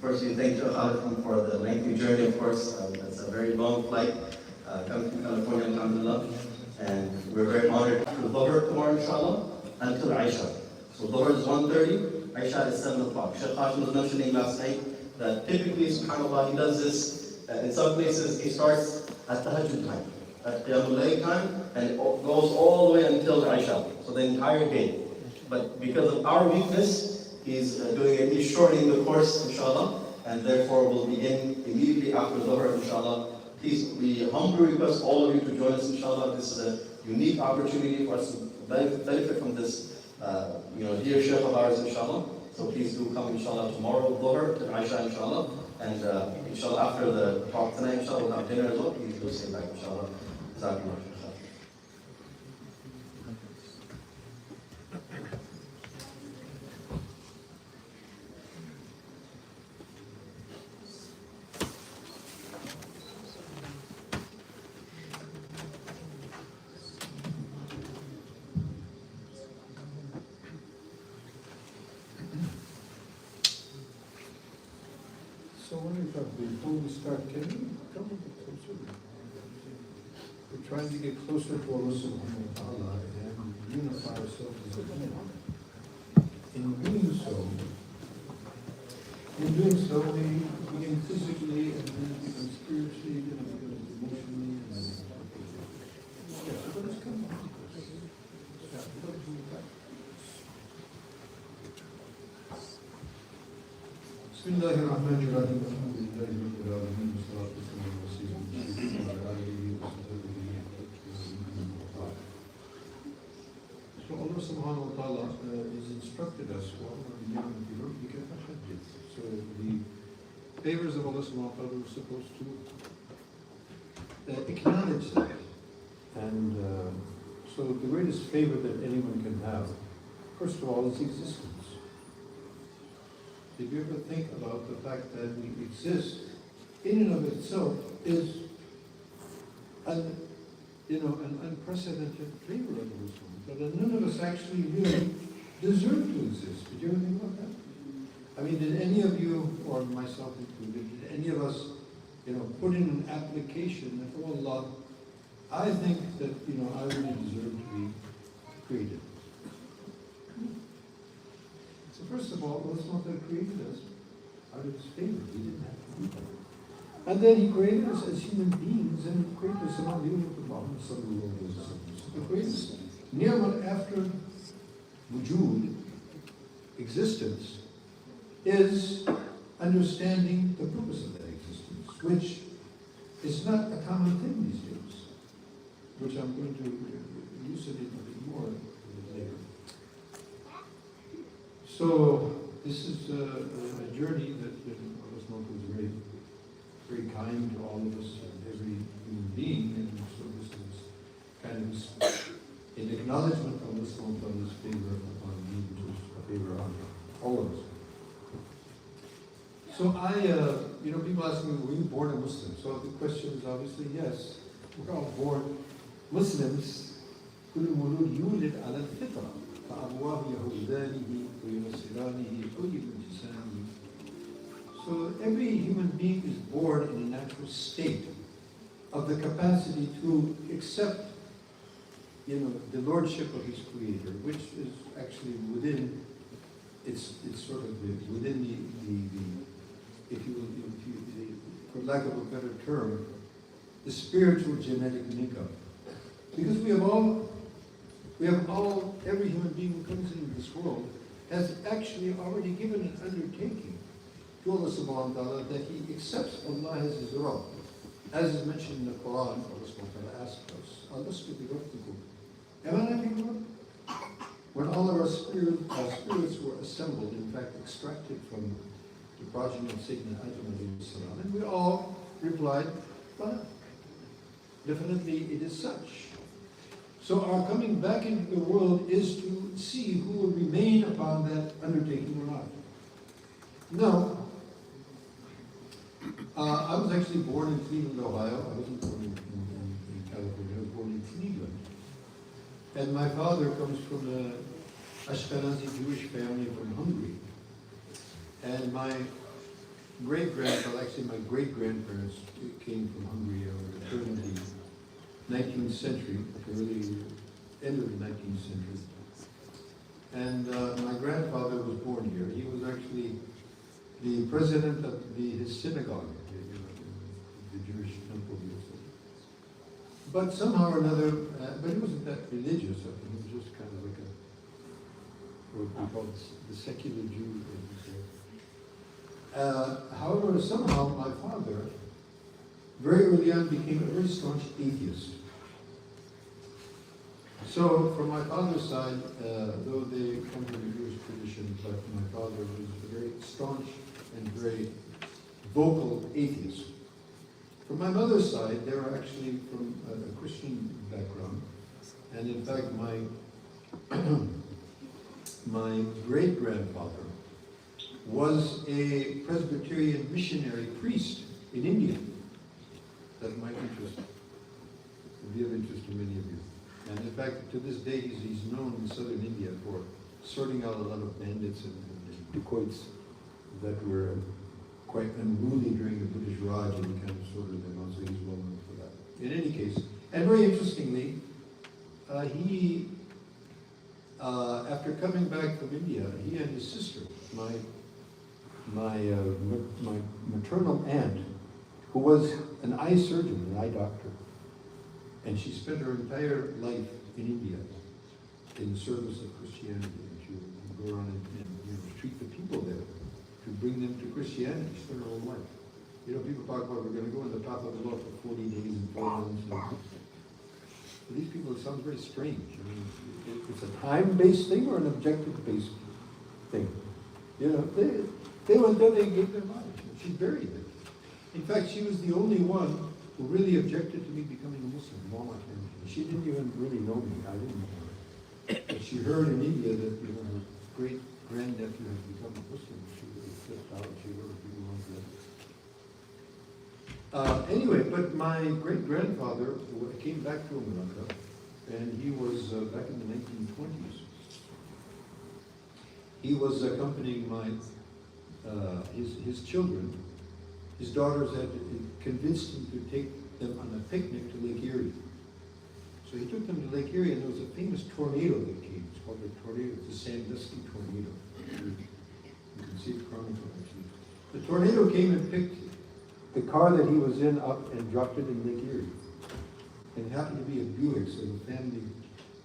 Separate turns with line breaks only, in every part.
First, we thank you, Khalid, for the lengthy journey, of course. It's a very long flight coming from California, alhamdulillah. And we're very honored to Dhuhr tomorrow, inshallah, until Aisha. So Dhuhr is 1:30, Aisha is 7 o'clock. Sheikh Hashim was mentioning last night that typically, subhanAllah, he does this. In some places, he starts at Tahajjud time, at Qiyamul Layl time, and it goes all the way until Aisha. So the entire day. But because of our weakness, he's shortening the course, inshallah, and therefore will begin immediately after Dhuhr, inshallah. Please, we humbly request all of you to join us, inshallah. This is a unique opportunity for us to benefit from this, dear Sheikh of ours, inshallah. So please do come, inshallah, tomorrow, Dhuhr, to Aisha, inshallah. And inshallah, after the talk tonight, inshallah, we'll have dinner as well. Please do stay back, inshallah. Jazakumullah.
Before we start, can you come a bit closer? We're trying to get closer to Allah subhanahu wa ta'ala and unify ourselves as a ummah. In doing so, we begin physically and then become spiritually and become emotionally and then so let us come on. بسم الله الرحمن الرحيم الحمد لله رب العالمين والصلاة والسلام على سيدنا محمد وعلى آله وصحبه أجمعين. So Allah subhanahu wa ta'ala has instructed us so the favors of Allah subhanahu wa ta'ala we're supposed to acknowledge that. And so the greatest favor that anyone can have, first of all, is existence. Did you ever think about the fact that we exist in and of itself is an unprecedented favor of the Muslim, but none of us actually really deserve to exist. Did you ever think about that? I mean, did any of you, or myself included, did any of us, put in an application that, oh Allah, I think that, I really deserve to be created? So first of all, Allah subhanahu wa ta'ala created us out of His favor. He didn't have to do that. And then He created us as human beings and He created us among the ummah of Muhammad sallallahu alayhi wa sallam. So the greatest ni'mah after wujud, existence, is understanding the purpose of that existence, which is not a common thing these days, which I'm going to elucidate a bit more later. So this is a journey that Allah was very, very kind to all of us, every human being, and so this is kind of an acknowledgement of Allah subhanahu wa ta'ala's favor upon me, which is a favor on all of us. So people ask me, were you born a Muslim? So the question is obviously yes. We're all born Muslims. كل مولود يولد على الفطرة فأبواه يهودانه وينصرانه أو يمجسانه. So every human being is born in a natural state of the capacity to accept, the lordship of his Creator, which is actually within. It's sort of within the if you for lack of a better term, the spiritual genetic makeup. Because every human being who comes into this world has actually already given an undertaking to Allah subhanahu wa ta'ala that he accepts Allah as his Rabb. As is mentioned in the Quran, Allah subhanahu wa ta'ala asks us, Alastu bi rabbikum? Am I not your Rabb? When all of our spirits were assembled, in fact extracted from the progeny of Sayyidina Adam alayhi salam, and we all replied, well, definitely it is such. So our coming back into the world is to see who will remain upon that undertaking or not. Now, I was actually born in Cleveland, Ohio. I wasn't born in California. I was born in Cleveland. And my father comes from an Ashkenazi Jewish family from Hungary. And my great-grandfather, actually my great-grandparents came from Hungary or returned in the 19th century, early end of the 19th century. And my grandfather was born here. He was actually the president of his synagogue, the Jewish temple here. But somehow or another, but he wasn't that religious. I think he was just kind of like what we call the secular Jew. However, somehow my father, very early on, became a very staunch atheist. So, from my father's side, though they come from the Jewish tradition, but my father was a very staunch and very vocal atheist. From my mother's side, they were actually from a Christian background, and in fact, my great-grandfather was a Presbyterian missionary priest in India. That might be of interest to many of you. And in fact, to this day, he's known in southern India for sorting out a lot of bandits and dacoits that were quite unruly during the British Raj, and he kind of sorted them out, so he's well known for that. In any case, and very interestingly, he, after coming back from India, he and his sister, my maternal aunt, who was an eye surgeon, an eye doctor, and she spent her entire life in India in service of Christianity. And she would go around and treat the people there to bring them to Christianity. She spent her whole life. You know, people talk about we're going to go on the top of the Lord for 40 days and 4 months. For these people, it sounds very strange. I mean, it's a time-based thing or an objective-based thing. You know, they went there, they gave their lives. She buried it. In fact, she was the only one who really objected to me becoming a Muslim in all my family. She didn't even really know me. I didn't know her. But she heard in India that her great-grandnephew had become a Muslim. She really flipped out. She wrote people like that. Anyway, but my great-grandfather came back to America, and he was back in the 1920s. He was accompanying his children. His daughters had convinced him to take them on a picnic to Lake Erie. So he took them to Lake Erie, and there was a famous tornado that came. It's called the tornado, it's a Sandusky tornado. You can see it chronicled, actually. The tornado came and picked the car that he was in up and dropped it in Lake Erie. And it happened to be a Buick, so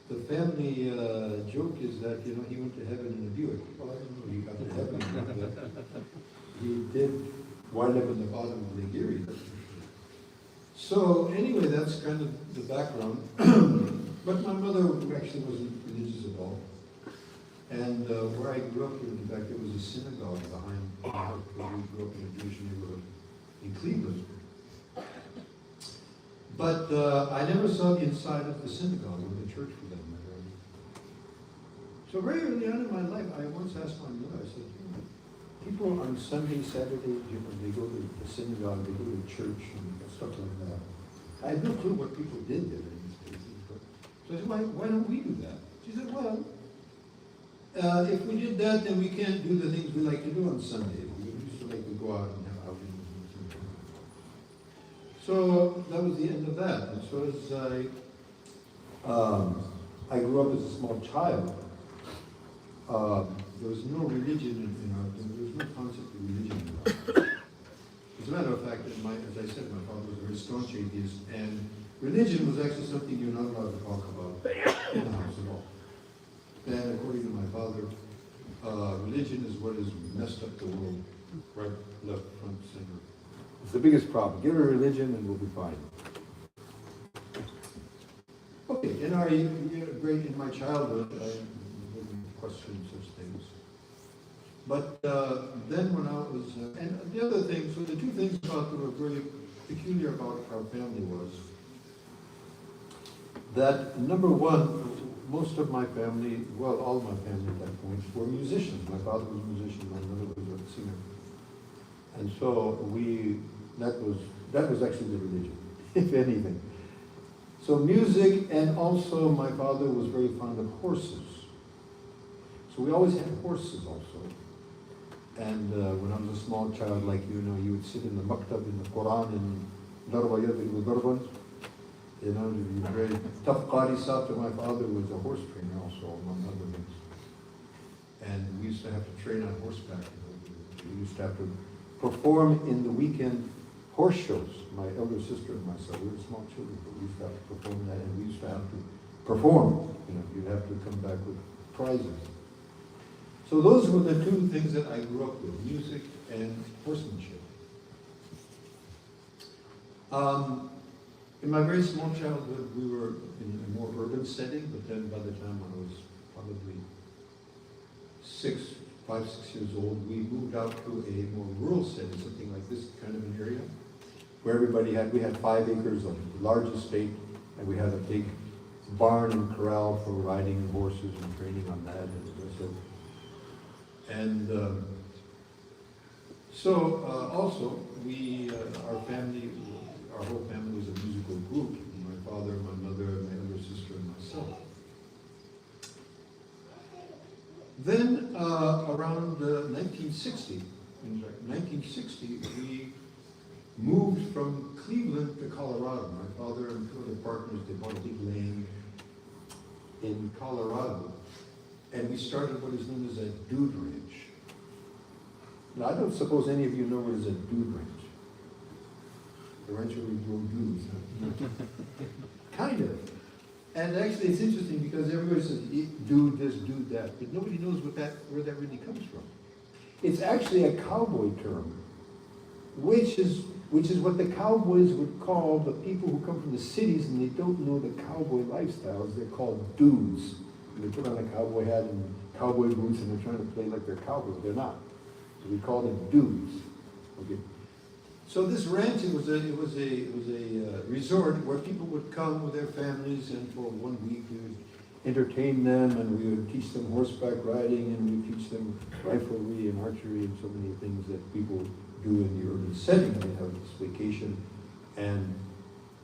the family joke is that, he went to heaven in a Buick. Well, I don't know, he got to heaven, but he did wind up in the bottom of Lake Erie, that's for sure. So anyway, that's kind of the background. But my mother actually wasn't religious at all. And where I grew up, in fact, there was a synagogue behind my house, because we grew up in a Jewish neighborhood in Cleveland. But I never saw the inside of the synagogue or the church for that matter. So very early on in my life, I once asked my mother, I said, people on Sunday, Saturday, they go to the synagogue, they go to church and stuff like that. I had no clue what people did there in these places. So I said, why don't we do that? She said, well, if we did that, then we can't do the things we like to do on Sunday. We used to like to go out and have outings and something. So that was the end of that. And so as I grew up as a small child, there was no religion in our family. There was no concept of religion in our family. As a matter of fact, as I said, my father was a very staunch atheist, and religion was actually something you're not allowed to talk about in the house at all. And according to my father, religion is what has messed up the world, right, left, front, center. It's the biggest problem. Give her religion and we'll be fine. Okay, in my childhood, I wouldn't question such things. But then when I was, and the other thing, so the two things that were very peculiar about our family was that, number one, most of my family, well, all my family at that point, were musicians. My father was a musician, my mother was a singer. And so that was actually the religion, if anything. So music, and also my father was very fond of horses. So we always had horses also. And when I was a small child, like you would sit in the maktab in the Quran and darba yadribu darban. To be very tough qari sabta. My father was a horse trainer also, among other things. And we used to have to train on horseback. We used to have to perform in the weekend horse shows. My elder sister and myself, we were small children, but we used to have to perform that, and we used to have to perform. You'd have to come back with prizes. So those were the two things that I grew up with, music and horsemanship. In my very small childhood, we were in a more urban setting, but then by the time I was probably 5, 6 years old, we moved out to a more rural setting, something like this kind of an area, where we had 5 acres of large estate, and we had a big barn and corral for riding horses and training on that, and the rest of it. And also, our whole family was a musical group. My father, my mother, my older sister, and myself. Then, around 1960, we moved from Cleveland to Colorado. My father and 2 other partners, they bought a big land in Colorado, and we started what is known as a dude ranch. Now, I don't suppose any of you know what is a dude ranch. The ranch where we grow dudes. Kind of. And actually, it's interesting because everybody says, dude this, dude that, but nobody knows where that really comes from. It's actually a cowboy term, which is what the cowboys would call the people who come from the cities and they don't know the cowboy lifestyles. They're called dudes. They put on a cowboy hat and cowboy boots and they're trying to play like they're cowboys. They're not. So we call them dudes. Okay. So this ranch, it was a resort where people would come with their families, and for 1 week we would entertain them, and we would teach them horseback riding, and we would teach them riflery and archery and so many things that people do in the urban setting. They have this vacation, and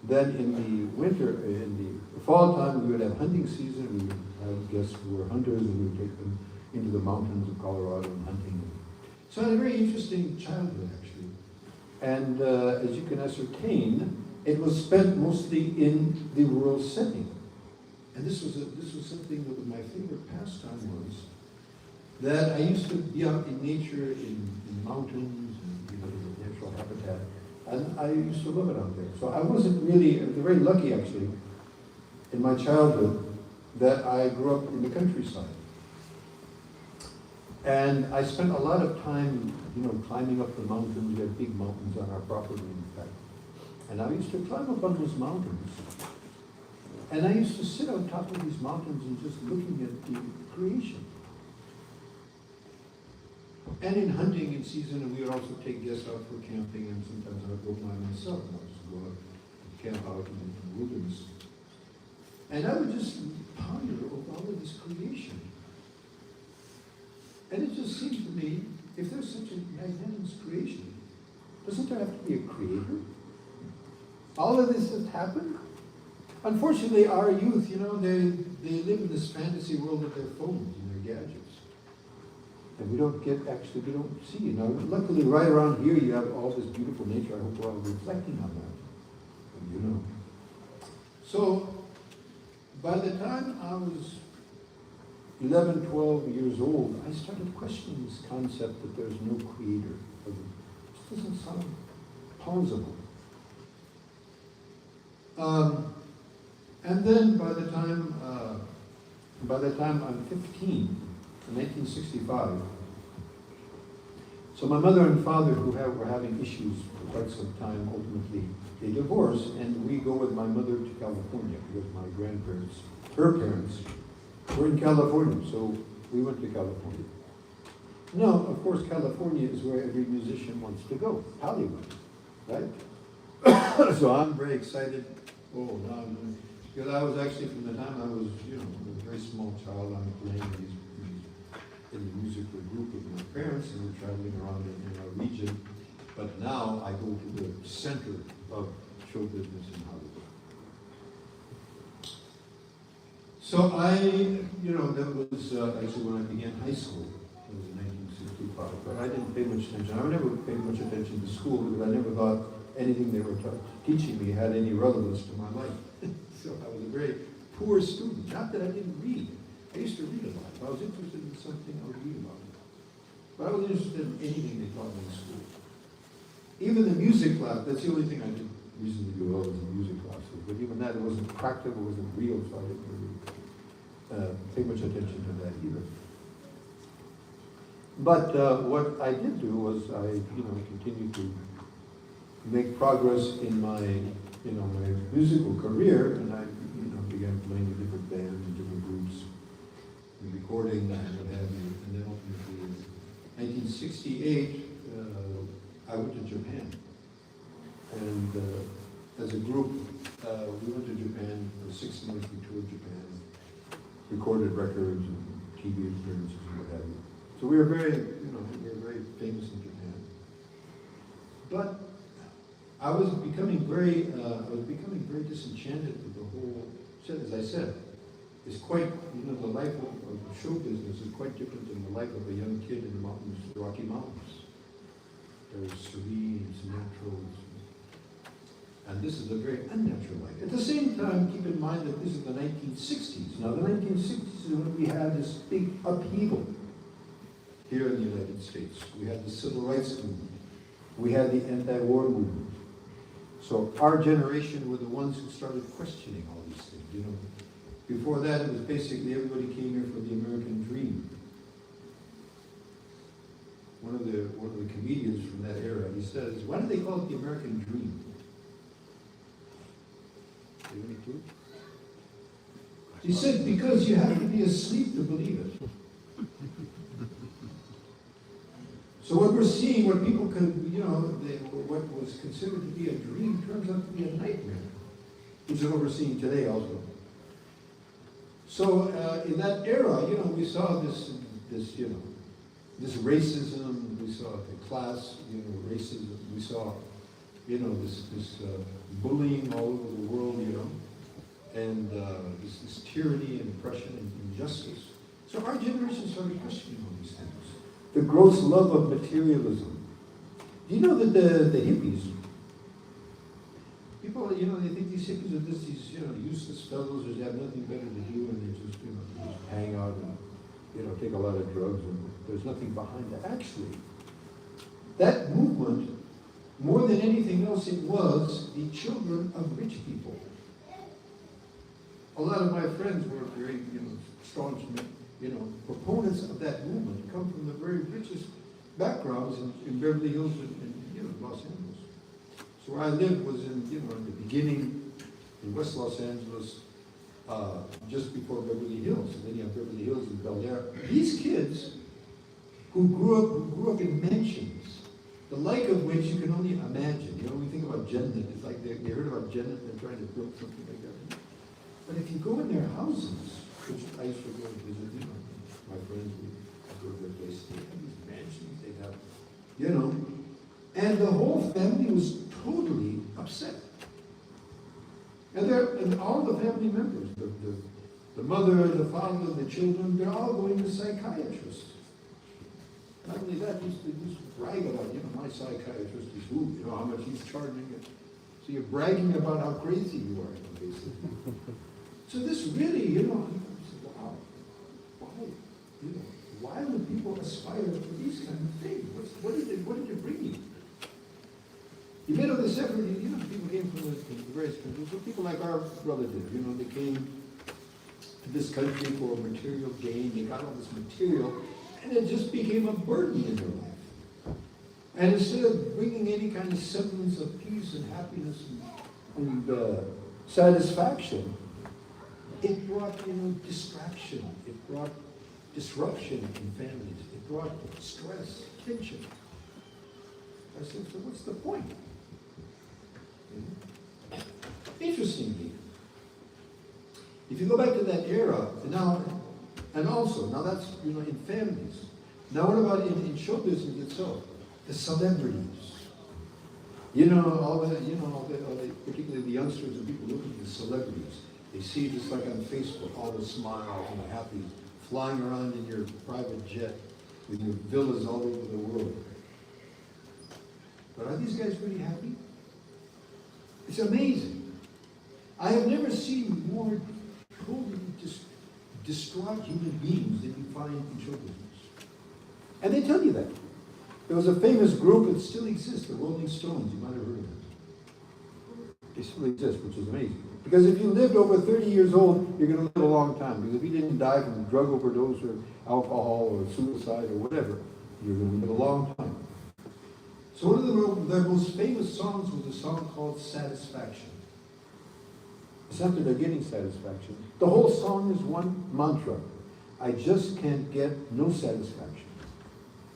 then in the winter, in the fall time, we would have hunting season. We would have guests who were hunters, and we would take them into the mountains of Colorado and hunting. So I had a very interesting childhood, actually. And as you can ascertain, it was spent mostly in the rural setting. And this was something that my favorite pastime was, that I used to be out in nature, in mountains, and the natural habitat, and I used to love it out there. So I wasn't really, very lucky actually, in my childhood, that I grew up in the countryside. And I spent a lot of time, climbing up the mountains. We had big mountains on our property, in fact. And I used to climb up on those mountains. And I used to sit on top of these mountains and just looking at the creation. And in hunting in season, we would also take guests out for camping, and sometimes I would go by myself. And I would just go out and camp out in the wilderness. And I would just ponder over all of this creation. And it just seems to me, if there's such a magnanimous creation, doesn't there have to be a creator? All of this has happened. Unfortunately, our youth, they live in this fantasy world of their phones and their gadgets. And we don't see. Luckily, right around here, you have all this beautiful nature. I hope we're all reflecting on that. And, So, by the time I was 11, 12 years old, I started questioning this concept that there's no creator. It just doesn't sound plausible. And then by the time I'm 15, in 1965, so my mother and father, who were having issues for quite some time, ultimately they divorced, and we go with my mother to California because my grandparents, her parents, were in California, so we went to California. Now, of course, California is where every musician wants to go, Hollywood, right? So I'm very excited. Because I was actually, from the time I was, a very small child, I'm playing in the musical group with my parents, and we're traveling around in our region. But now I go to the center of show business in Hollywood. So that was actually when I began high school. It was in about it, but I didn't pay much attention. I never paid much attention to school because I never thought anything they were teaching me had any relevance to my life. So I was a very poor student. Not that I didn't read. I used to read a lot. If I was interested in something, I would read about it. But I wasn't interested in anything they taught me in school. Even the music class, that's the only thing I did reasonably do well was in music classes. But even that, it wasn't practical, it wasn't real, so I didn't really pay much attention to that either. But what I did do was I, continued to make progress in my, my musical career, and I, began playing in different bands and different groups, and recording and what have you. And then ultimately, in 1968, I went to Japan, and as a group, we went to Japan for 6 months. We toured Japan, recorded records and TV appearances and what have you. So we were very, very famous in Japan. But I was becoming very disenchanted with the whole. As I said, it's quite, the life of show business is quite different than the life of a young kid in the mountains, the Rocky Mountains. There's serene, it's natural, and this is a very unnatural life. At the same time, keep in mind that this is the 1960s. Now, the 1960s is when we had this big upheaval here in the United States. We had the civil rights movement. We had the anti-war movement. So our generation were the ones who started questioning all these things. Before that, it was basically everybody came here for the American dream. One of the comedians from that era, he says, why do they call it the American dream? Do you have any clue? He said, because you have to be asleep to believe it. So what we're seeing, what people could, what was considered to be a dream turns out to be a nightmare, which is what we're seeing today also. So in that era, we saw this racism, we saw the class, racism, we saw, this bullying all over the world, and this tyranny and oppression and injustice. So our generation started questioning all these things. The gross love of materialism. Do you know that the hippies, people, they think these hippies are just these, useless fellows who have nothing better to do, and they just, just hang out and, take a lot of drugs, and there's nothing behind it. Actually, that movement, more than anything else, it was the children of rich people. A lot of my friends were very, staunch, proponents of that movement, come from the very richest backgrounds in Beverly Hills and Los Angeles. So where I lived was in the beginning in West Los Angeles, just before Beverly Hills, and then you have Beverly Hills and Bel Air. These kids who grew up in mansions, the like of which you can only imagine. When we think about Jannat, it's like they heard about Jannat and they're trying to build something like that. But if you go in their houses, which I used to go and visit, my friends would go to their places, they have these mansions, they have, and the whole family was totally upset. And all the family members, the mother, the father, the children, they're all going to psychiatrists. Not only that, used to brag about, my psychiatrist is who, how much he's charging it. So you're bragging about how crazy you are, basically. So this really, I said, wow, why would people aspire for these kind of things? What did it bring you? You made all this effort, people came from the various countries, but people like our brother did, they came to this country for material gain, they got all this material, and it just became a burden in their life. And instead of bringing any kind of semblance of peace and happiness and satisfaction, it brought, distraction. It brought disruption in families. It brought stress, tension. I said, so what's the point? Interestingly, if you go back to that era, now that's, in families. Now what about in show business itself? The celebrities. Particularly the youngsters and people looking at the celebrities. They see it just like on Facebook, all the smiles and the happy, flying around in your private jet, with your villas all over the world. But are these guys really happy? It's amazing. I have never seen more totally distraught human beings than you find in show business. And they tell you that. There was a famous group that still exists, the Rolling Stones. You might have heard of them. They still exist, which is amazing. Because if you lived over 30 years old, you're going to live a long time. Because if you didn't die from drug overdose or alcohol or suicide or whatever, you're going to live a long time. So one of their most famous songs was a song called Satisfaction. It's not that they're getting satisfaction. The whole song is one mantra. I just can't get no satisfaction.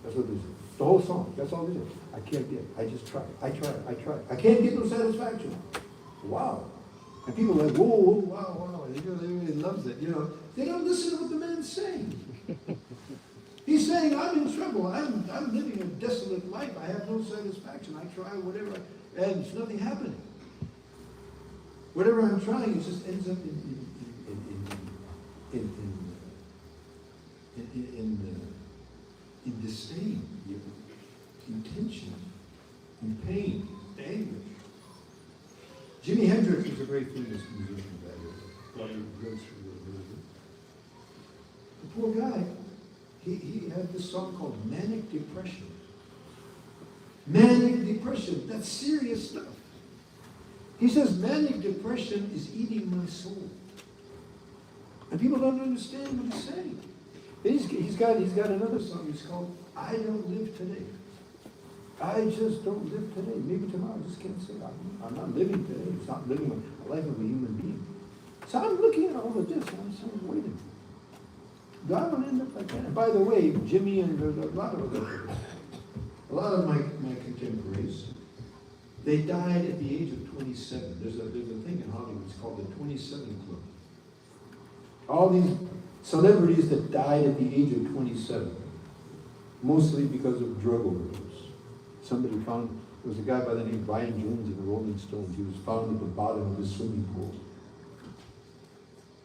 That's what it is. The whole song, that's all it is. I can't get, I just try. I can't get no satisfaction. Wow. And people are like, whoa, wow. Everybody loves it, They don't listen to what the man's saying. He's saying, I'm in trouble. I'm living a desolate life. I have no satisfaction. I try whatever, and it's nothing happening. Whatever I'm trying, it just ends up in disdain, in tension, in pain, anguish. Jimi Hendrix was a very famous musician back then. The poor guy, he had this song called Manic Depression. Manic Depression, that's serious stuff. He says, manic depression is eating my soul. And people don't understand what he's saying. He's got another song, it's called I Don't Live Today. I just don't live today. Maybe tomorrow, I just can't say I'm not living today. It's not living a life of a human being. So I'm looking at all of this and I'm saying, wait a minute. God will end up like that. And by the way, Jimmy and a lot of my contemporaries, they died at the age of 27. There's a thing in Hollywood, it's called the 27 Club. All these celebrities that died at the age of 27, mostly because of drug overdose. Somebody found, there was a guy by the name of Brian Jones in the Rolling Stones. He was found at the bottom of the swimming pool.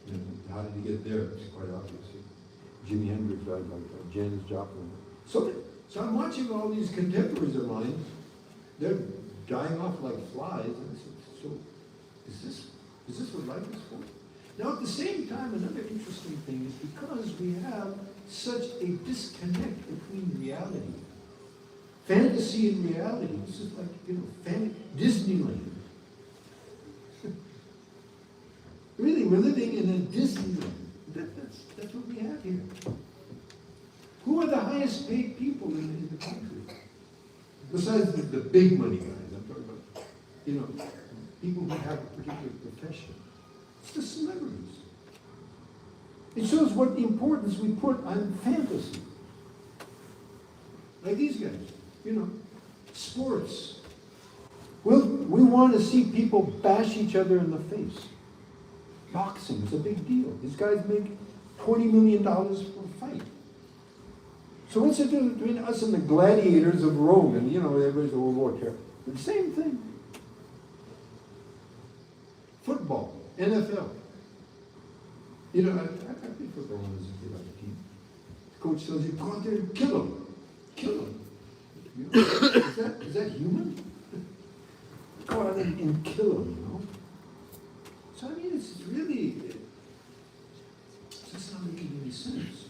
And how did he get there? It's quite obvious. Jimi Hendrix died like that, Janis Joplin. So I'm watching all these contemporaries of mine, they're dying off like flies, and I said, so is this what life is for? Now at the same time, another interesting thing is because we have such a disconnect between reality, fantasy and reality. This is like, Disneyland. Really, we're living in a Disneyland. That's what we have here. Who are the highest paid people in the country? Besides the big money guys, I'm talking about, people who have a particular profession. It's the celebrities. It shows what importance we put on fantasy. Like these guys, sports. We want to see people bash each other in the face. Boxing is a big deal. These guys make $20 million for a fight. So what's the difference between us and the gladiators of Rome and, everybody's a World War II? The same thing. Football, NFL. I played football when I was a kid on the team. The coach tells you, go out there and kill him. Kill him. Is that human? Go out there and kill him, So it's really, it's just not making any sense.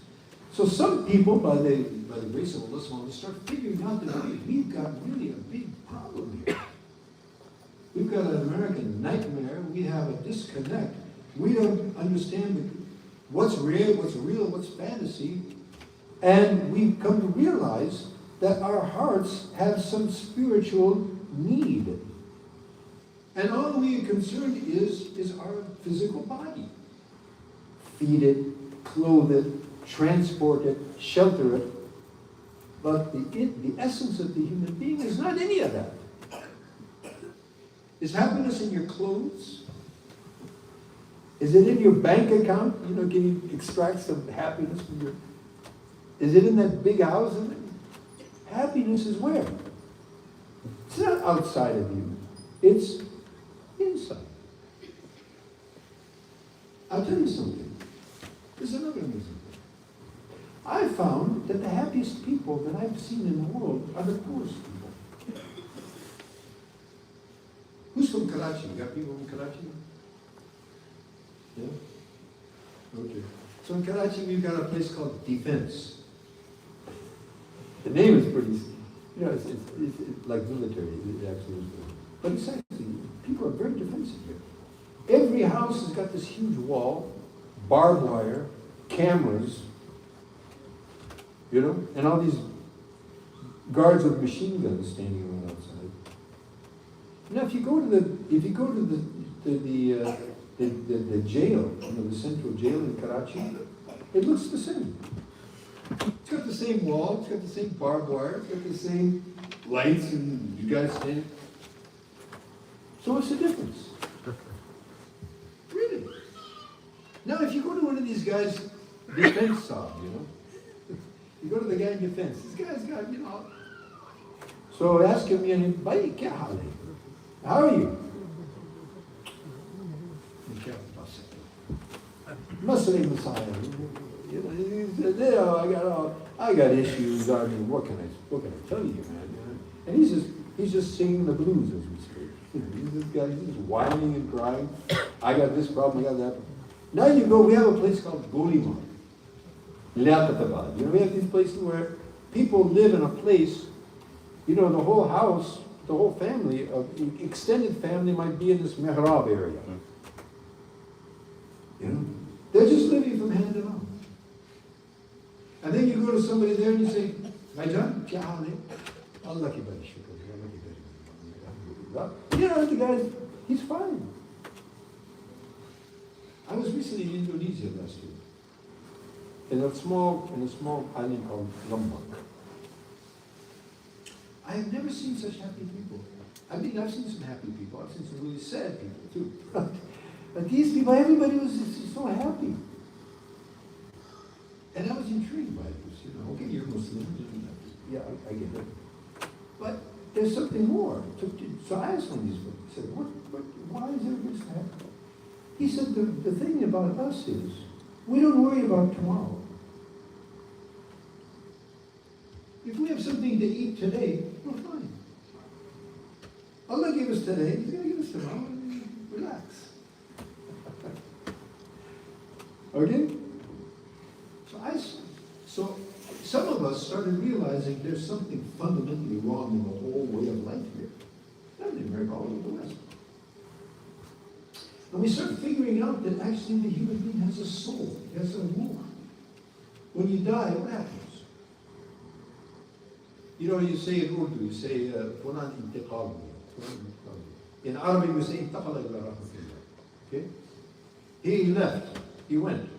So some people, by the grace of Allah, will start figuring out that we've got really a big problem here. We've got an American nightmare. We have a disconnect. We don't understand what's real, what's fantasy. And we've come to realize that our hearts have some spiritual need. And all we are concerned is our physical body. Feed it, clothe it, transport it, shelter it. But the essence of the human being is not any of that. Is happiness in your clothes? Is it in your bank account? Can you extract some happiness from your... Is it in that big house? Happiness is where? It's not outside of you. It's inside. I'll tell you something. There's another amazing thing. I found that the happiest people that I've seen in the world are the poorest people. Who's from Karachi? You got people from Karachi? Yeah? Okay. So in Karachi, we've got a place called Defense. The name is pretty, it's like military, it actually is. But it's actually, people are very defensive here. Every house has got this huge wall, barbed wire, cameras, and all these guards with machine guns standing around outside. Now, if you go to the jail, the central jail in Karachi, it looks the same. It's got the same wall, it's got the same barbed wire, it's got the same lights, and you guys stand. So what's the difference? Really? Now, if you go to one of these guys' defense job, you go to the guy in defense. This guy's got, So ask him, "Bhai, kya haal hai? How are you?" Muslim Messiah. He said, I got issues. I mean, what can I tell you, man? And he's just singing the blues as we speak. This guy, he's just whining and crying. I got this problem, I got that. Now you go, we have a place called Golima. Liaqatabad. We have these places where people live in a place, the whole house, the whole family, extended family might be in this mihrab area. They're just living from hand to mouth. And then you go to somebody there and you say, "Bhaijan, kya haal hai?" Allah ki bari shukr, Allah ki bari. The guy, he's fine. I was recently in Indonesia last year, in a small island called Lombok. I have never seen such happy people. I mean, I've seen some happy people. I've seen some really sad people too. But these people, everybody was so happy. And I was intrigued by this, Okay, you're Muslim. Yeah, I get it. But there's something more. So I asked one of these folks, I said, why is everybody so happy? He said, the thing about us is, we don't worry about tomorrow. If we have something to eat today, we're fine. Allah gave us today, He's going to give us tomorrow. Relax. Okay? So some of us started realizing there's something fundamentally wrong in the whole way of life here. Not in America, all over the West. And we start figuring out that actually the human being has a soul, he has a ruh. When you die, what happens? You say in Urdu, you say, Fulan intiqal. In Arabic, we say, intaqala ila rahmatillah. Okay? He left, he went.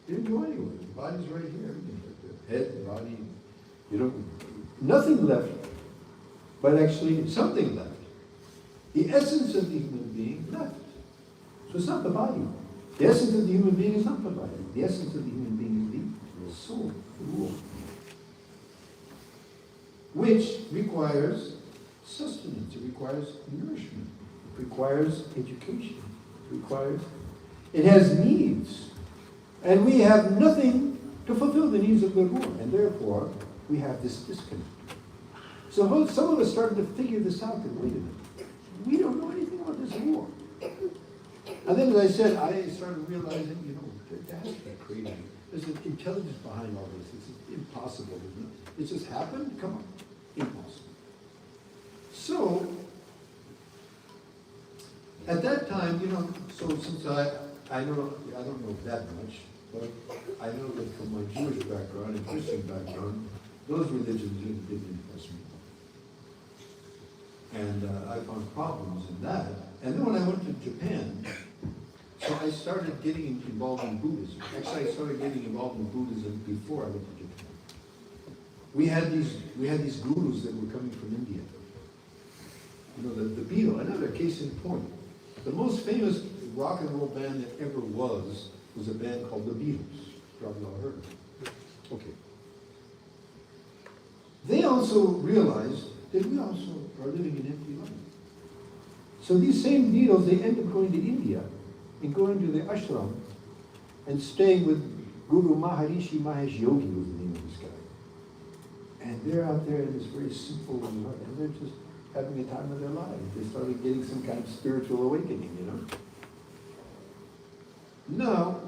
He didn't go anywhere. The body's right here, everything's right there. Head, body, nothing left, but actually something left. The essence of the human being left. So it's not the body. The essence of the human being is not the body. The essence of the human being is the soul, the ruh, which requires sustenance, it requires nourishment, it requires education, it has needs. And we have nothing to fulfill the needs of the ruh, and therefore we have this disconnect. So some of us started to figure this out, and wait a minute, we don't know anything about this ruh. And then, as I said, I started realizing, there has to be crazy. There's an intelligence behind all this. It's impossible, isn't it? It just happened? Come on. Impossible. So, at that time, so since I don't know that much, but I know that from my Jewish background and Christian background, those religions didn't impress me. And I found problems in that. And then when I went to Japan, so I started getting involved in Buddhism. Actually, I started getting involved in Buddhism before I went to Japan. We had these gurus that were coming from India. The Beatles, another case in point. The most famous rock and roll band that ever was a band called the Beatles. Probably all heard of it. Okay. They also realized that we also are living an empty life. So these same Beatles, they end up going to India and going to the ashram and staying with Guru Maharishi Mahesh Yogi was they're out there in this very simple, and they're just having a time of their lives. They started getting some kind of spiritual awakening, you know. Now,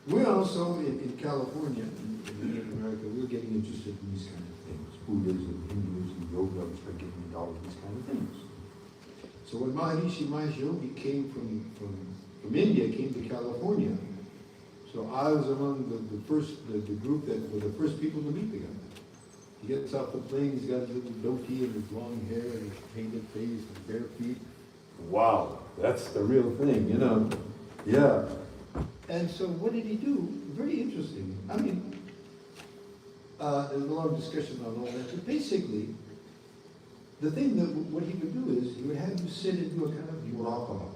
we're also in California, in America, we're getting interested in these kind of things. Buddhism, Hinduism, yoga, we start getting into all of these kind of things. So when Maharishi Mahesh Yogi came from India, came to California, so I was among the group that were the first people to meet the guy. He gets off the plane, he's got his little goatee and his long hair and his painted face and bare feet. Wow, that's the real thing, you know. Yeah. And so what did he do? Very interesting. I mean, there's a lot of discussion on all that, but basically, the thing that what he would do is he would have you sit and do a kind of muraqabah.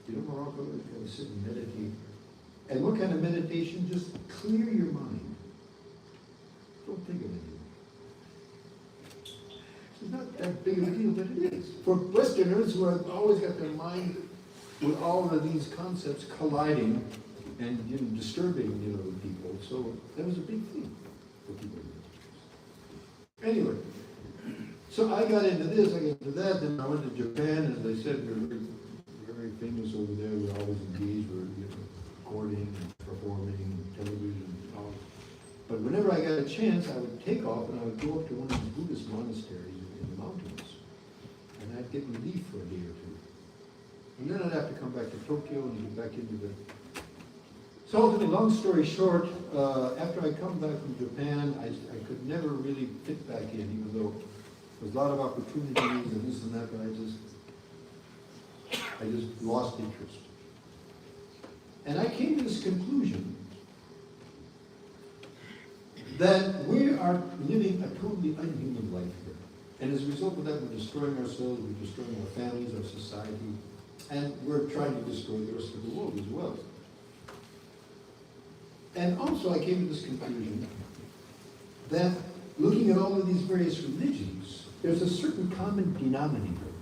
You know muraqabah? You kind of sit and meditate. And what kind of meditation? Just clear your mind. Don't think of anything. It's not that big of a deal, but it is. For Westerners who have always got their mind with all of these concepts colliding and disturbing, the people. So that was a big thing for people. Anyway, so I got into this, I got into that, then I went to Japan, as I said, we're very, very famous over there. We're always engaged, we're recording and performing and television and all. But whenever I got a chance, I would take off and I would go up to one of these Buddhist monasteries in the mountains. And I'd get relief for a day or two. And then I'd have to come back to Tokyo and get back into the... So ultimately, long story short, after I come back from Japan, I could never really fit back in, even though there was a lot of opportunities and this and that, but I just lost interest. And I came to this conclusion that we are living a totally unhuman life here. And as a result of that, we're destroying ourselves, we're destroying our families, our society, and we're trying to destroy the rest of the world as well. And also I came to this conclusion that looking at all of these various religions, there's a certain common denominator.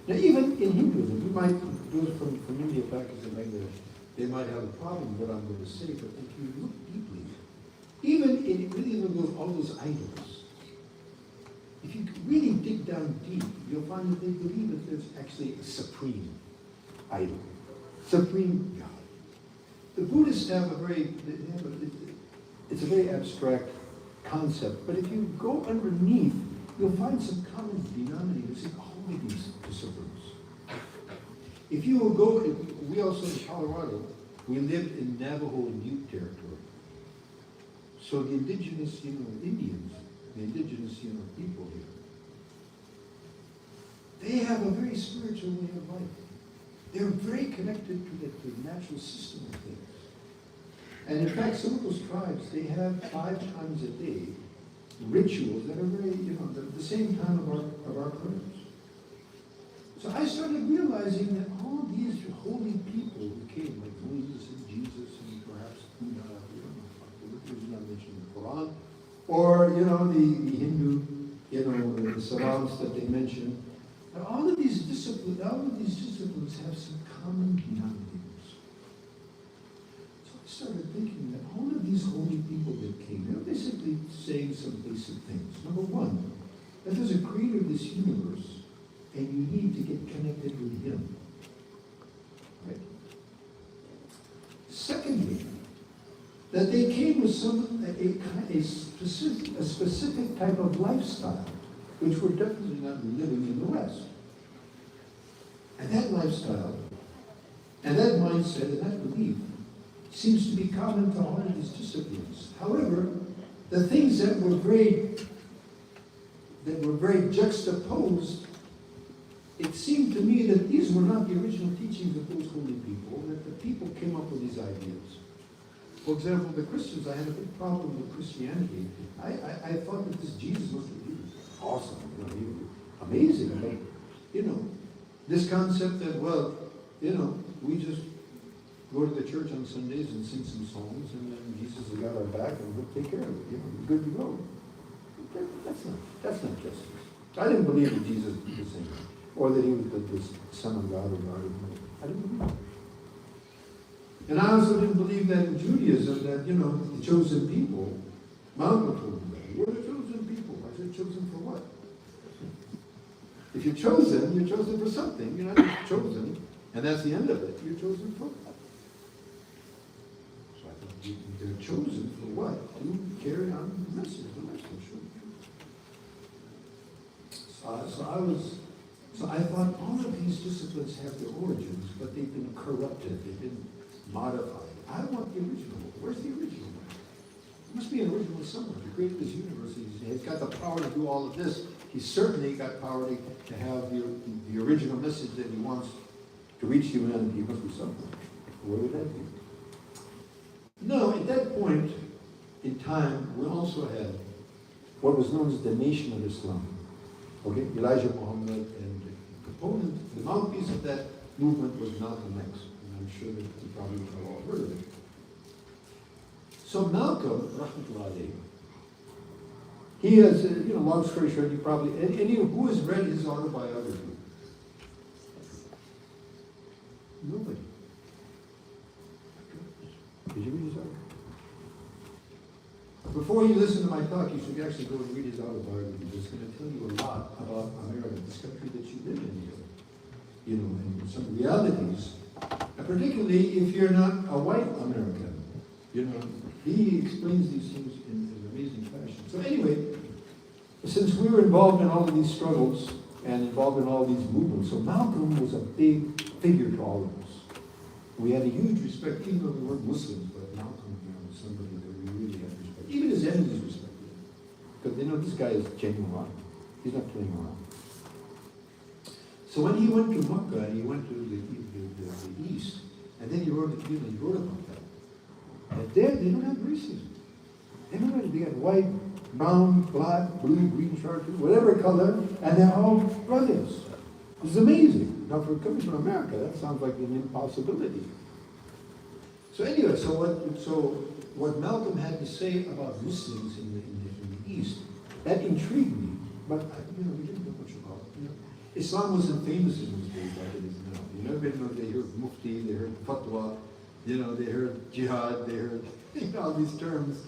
Now even in Hinduism, you might, those from India, Pakistan, Bangladesh, they might have a problem with what I'm going to say, but if you look deeply, even with all those idols, if you really dig down deep, you'll find that they believe that there's actually a supreme idol, supreme God. The Buddhists have it's a very abstract concept, but if you go underneath, you'll find some common denominators in all of these disciplines. If you will go, we also in Colorado, we live in Navajo and Ute territory. So the indigenous, Indians, the indigenous, people here, they have a very spiritual way of life. They're very connected to the natural system of things. And in fact, some of those tribes, they have 5 times a day rituals that are very, the same time of our prayers. So I started realizing that all these holy people who came, like Moses and Jesus and perhaps Buddha, who's not mentioned in the Quran, or the Hindu, the savants that they mention, all of these disciplines have some common denominators. So I started thinking that all of these holy people that came, they're basically saying some basic things. Number one, that there's a creator of this universe, and you need to get connected with him. Right? Secondly, that they came with a specific type of lifestyle, which we're definitely not living in the West. And that lifestyle, and that mindset, and that belief seems to be common to all of these disciplines. However, the things that were very juxtaposed, it seemed to me that these were not the original teachings of those holy people, that the people came up with these ideas. For example, the Christians, I had a big problem with Christianity. I thought that this Jesus was awesome, he was amazing. But, this concept that, we just go to the church on Sundays and sing some songs, and then Jesus has got our back, and we'll take care of it. We're good to go. That's not justice. I didn't believe that Jesus was the same, or that he was the Son of God or God. I didn't believe it. And I also didn't believe that in Judaism, that, the chosen people, Malcolm told me that. We're the chosen people. I said, chosen for what? If you're chosen for something. You're not just chosen, and that's the end of it. You're chosen for what? So I thought, they're chosen for what? To carry on the message, the message. So I thought all of these disciplines have their origins, but they've been corrupted, they've been modified. I want the original. Where's the original? There must be an original somewhere. He created this universe. He's got the power to do all of this. He's certainly got power to have the original message that he wants to reach humanity. He must be somewhere. Where would that be? No, at that point in time, we also had what was known as the Nation of Islam. Okay, Elijah Muhammad, and the mouthpiece of that movement was Malcolm X, and I'm sure that you probably have all heard of it. So Malcolm, rahmatullahi alayhi, he has, long story short, you probably, any who has read his autobiography? Nobody. Did you read his autobiography? Before you listen to my talk, you should actually go and read his autobiography. It's going to tell you a lot about America, this country that you live in here. And some realities, and particularly if you're not a white American. He explains these things in an amazing fashion. So anyway, since we were involved in all of these struggles and involved in all these movements, so Malcolm was a big figure to all of us. We had a huge respect, even though we weren't Muslims, but Malcolm was somebody that we really had respect. Even his enemies respected him. Because they know this guy is genuine. He's not playing around. So when he went to Makkah, he went to the east, and then he wrote about that. And there, they don't have racism. Everybody, they got white, brown, black, blue, green, charcoal, whatever color, and they're all brothers. This is amazing. Now, for coming from America, that sounds like an impossibility. So anyway, so what Malcolm had to say about Muslims in the East, that intrigued me. But we didn't know much about it. Islam wasn't famous in those days like it is now. They heard mufti, they heard fatwa, they heard jihad, they heard all these terms.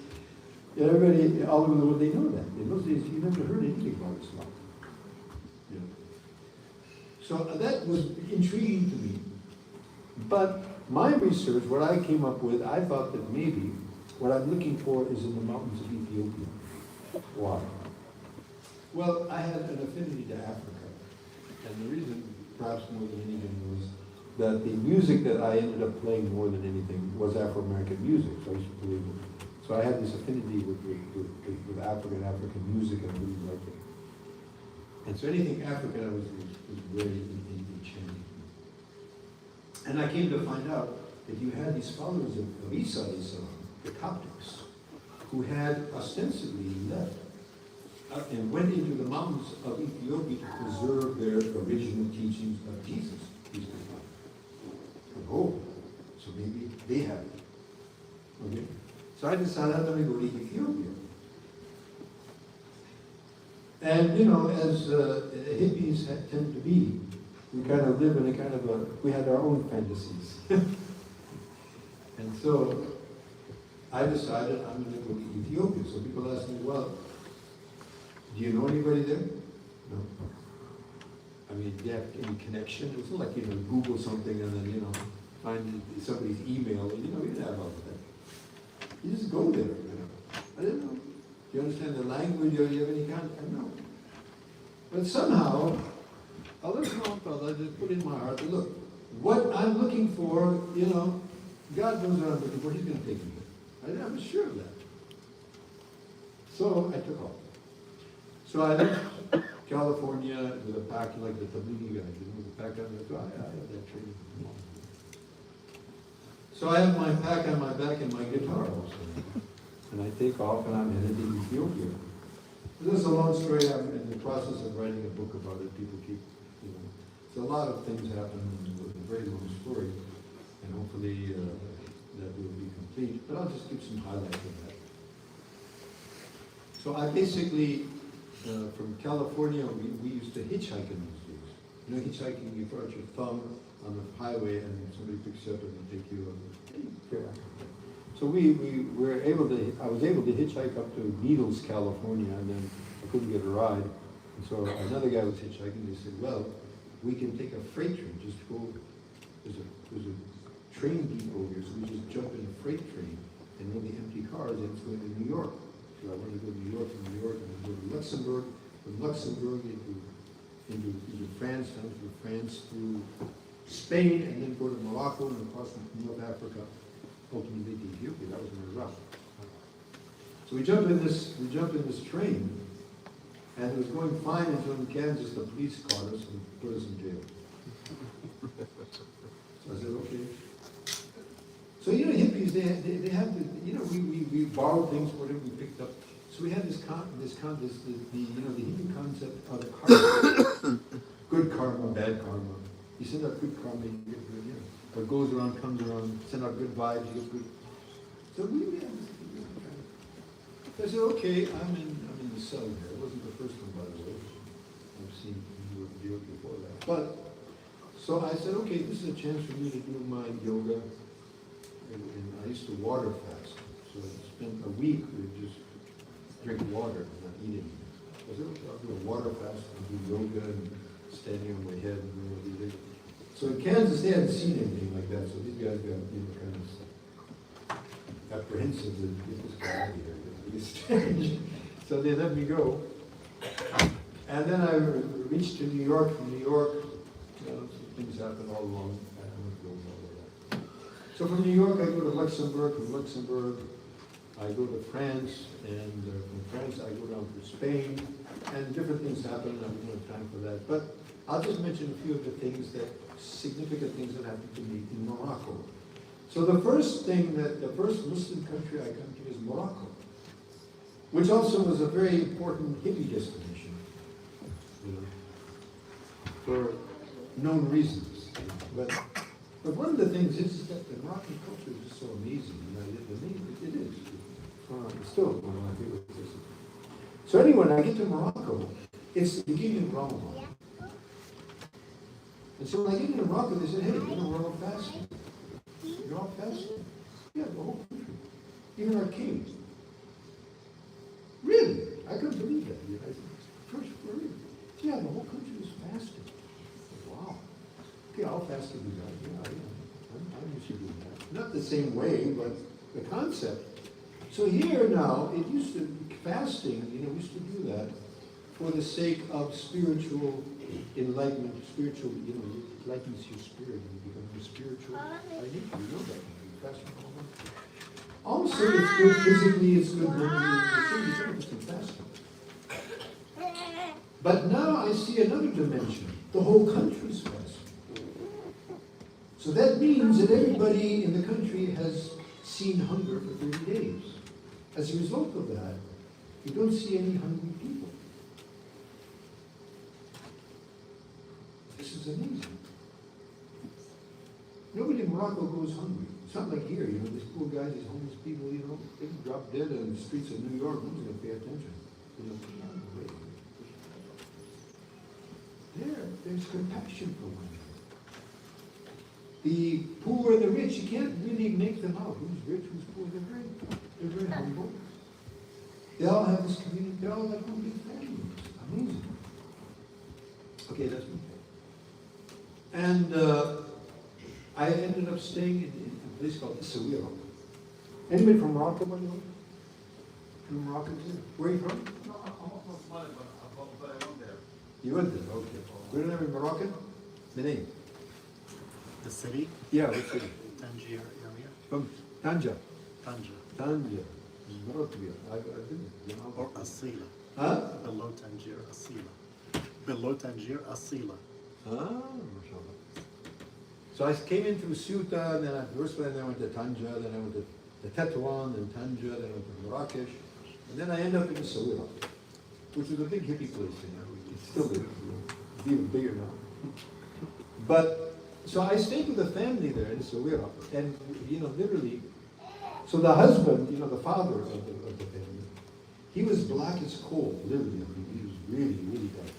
Everybody all over the world, they know that. In those days, you never heard anything about Islam. So that was intriguing to me. But my research, what I came up with, I thought that maybe what I'm looking for is in the mountains of Ethiopia. Why? Well, I had an affinity to Africa. And the reason, perhaps more than anything, was that the music that I ended up playing more than anything was Afro-American music. So I used to believe it. So I had this affinity with African music, and I really liked it. And so anything African was very enchanting. And I came to find out that you had these followers of Isa, the Coptics, who had ostensibly left and went into the mountains of Ethiopia to preserve their original teachings of Jesus. Oh, so maybe they have it. Okay? So I decided I'm going to go to Ethiopia. And, as hippies tend to be, we kind of live in we had our own fantasies. And so I decided I'm going to go to Ethiopia. So people ask me, well, do you know anybody there? No. I mean, do you have any connection? It's not like, Google something and then, find somebody's email. We didn't have all of that. You just go there, I didn't know. Do you understand the language? Do you have any contact? No. But somehow, a little small fella just put in my heart that, look, what I'm looking for, God knows what I'm looking for. He's going to take me there. I was sure of that. So I took off. So I left California with a pack like the Tablighi guy, with a pack on the I have that training. So I have my pack on my back and my guitar also. And I take off and I'm headed to Ethiopia. This is a long story. I'm in the process of writing a book about it. People keep, so a lot of things happen. It's a very long story. And hopefully that will be complete. But I'll just give some highlights of that. So I basically, from California, we used to hitchhike in those days. Hitchhiking, you put out your thumb on the highway and somebody picks you up and they take you over. So we were able to, I was able to hitchhike up to Needles, California, and then I couldn't get a ride. And so another guy was hitchhiking, they said, well, we can take a freight train, just go, there's a train depot here, so we just jump in a freight train, and one of the empty cars, and it's going to New York. So I wanted to go to New York, from New York, and then go to Luxembourg, from Luxembourg into France, down through France, through Spain, and then go to Morocco, and across North Africa, ultimately to Ethiopia. That was in a rush. So we jumped in this train, and it was going fine until in Kansas the police caught us and put us in jail. So I said, okay. So hippies, they have the, we borrowed things, whatever we picked up. So we had the hippie concept of karma, good karma, bad karma. You send out good karma, you get good. What goes around comes around. Send out good vibes, you get good. So we had this. So I said, okay, I'm in the cell here. It wasn't the first one, by the way. I've seen you do it before that. But so I said, okay, this is a chance for me to do my yoga. And I used to water fast. So I spent a week with just drink water and not eat anything. I said, okay, I'll do a water fast and do yoga and standing on my head and doing all these things. So in Kansas, they hadn't seen anything like that. So these guys got kind of apprehensive to get this guy out of here. It's strange. So they let me go. And then I reached to New York. From New York, some things happened all along. I don't know all of that. So from New York, I go to Luxembourg. From Luxembourg, I go to France. And from France, I go down to Spain. And different things happen. I don't have time for that. But I'll just mention a few of the things significant things that happened to me in Morocco. So the first Muslim country I come to is Morocco, which also was a very important hippie destination, for known reasons. But one of the things is that the Moroccan culture is just so amazing. It is. It's still one of my favorite places. So anyway, when I get to Morocco, it's the beginning of Ramadan. And so when I get into Morocco, they said, hey, we're all fasting. You're all fasting? Yeah, the whole country. Even our king. Really? I couldn't believe that. I said, first, for real? Yeah, the whole country is fasting. Wow. Okay, I'll fast with you guys. Yeah, I'm used to doing that. Not the same way, but the concept. So here now, it used to, fasting, we used to do that for the sake of spiritual enlightenment, spiritual, it lightens your spirit and you become more spiritual. I think you know that. Fasting all the time. Also, it's good physically, it's good mentally, it's interesting fasting. But now I see another dimension. The whole country's fasting. So that means that everybody in the country has seen hunger for 30 days. As a result of that, you don't see any hungry people. This is amazing. Nobody in Morocco goes hungry. It's not like here, these poor guys, these homeless people, they can drop dead on the streets of New York, nobody's going to pay attention. There's compassion for one another. The poor and the rich, you can't really make them out. Who's rich, who's poor, they're very humble. They all have this community, they're all like one big family. Amazing. Okay, that's one thing. And I ended up staying in a place called Essaouira. Anybody from Morocco, by the way? From Morocco too? Where are you from?
No, I'm from Somalia, but I went there.
You went there, okay. Where did I be Moroccan? The name?
The city?
Yeah, what city?
Tangier area?
From Tanja.
Tanja.
Tanja. Morocco. I've been there.
Or Asila.
Huh?
Below Tangier, Asila. Below Tangier, Asila.
Ah, mashallah. So I came in through Ceuta, and then I went to Tanja, then I went to Tetuan, then Tanja, then I went to Marrakesh, and then I ended up in Essaouira, which is a big hippie place, It's still big, it's even bigger now. But, so I stayed with a family there in Essaouira, and literally, so the husband, the father of the family, he was black as coal, literally. He was really, really dark.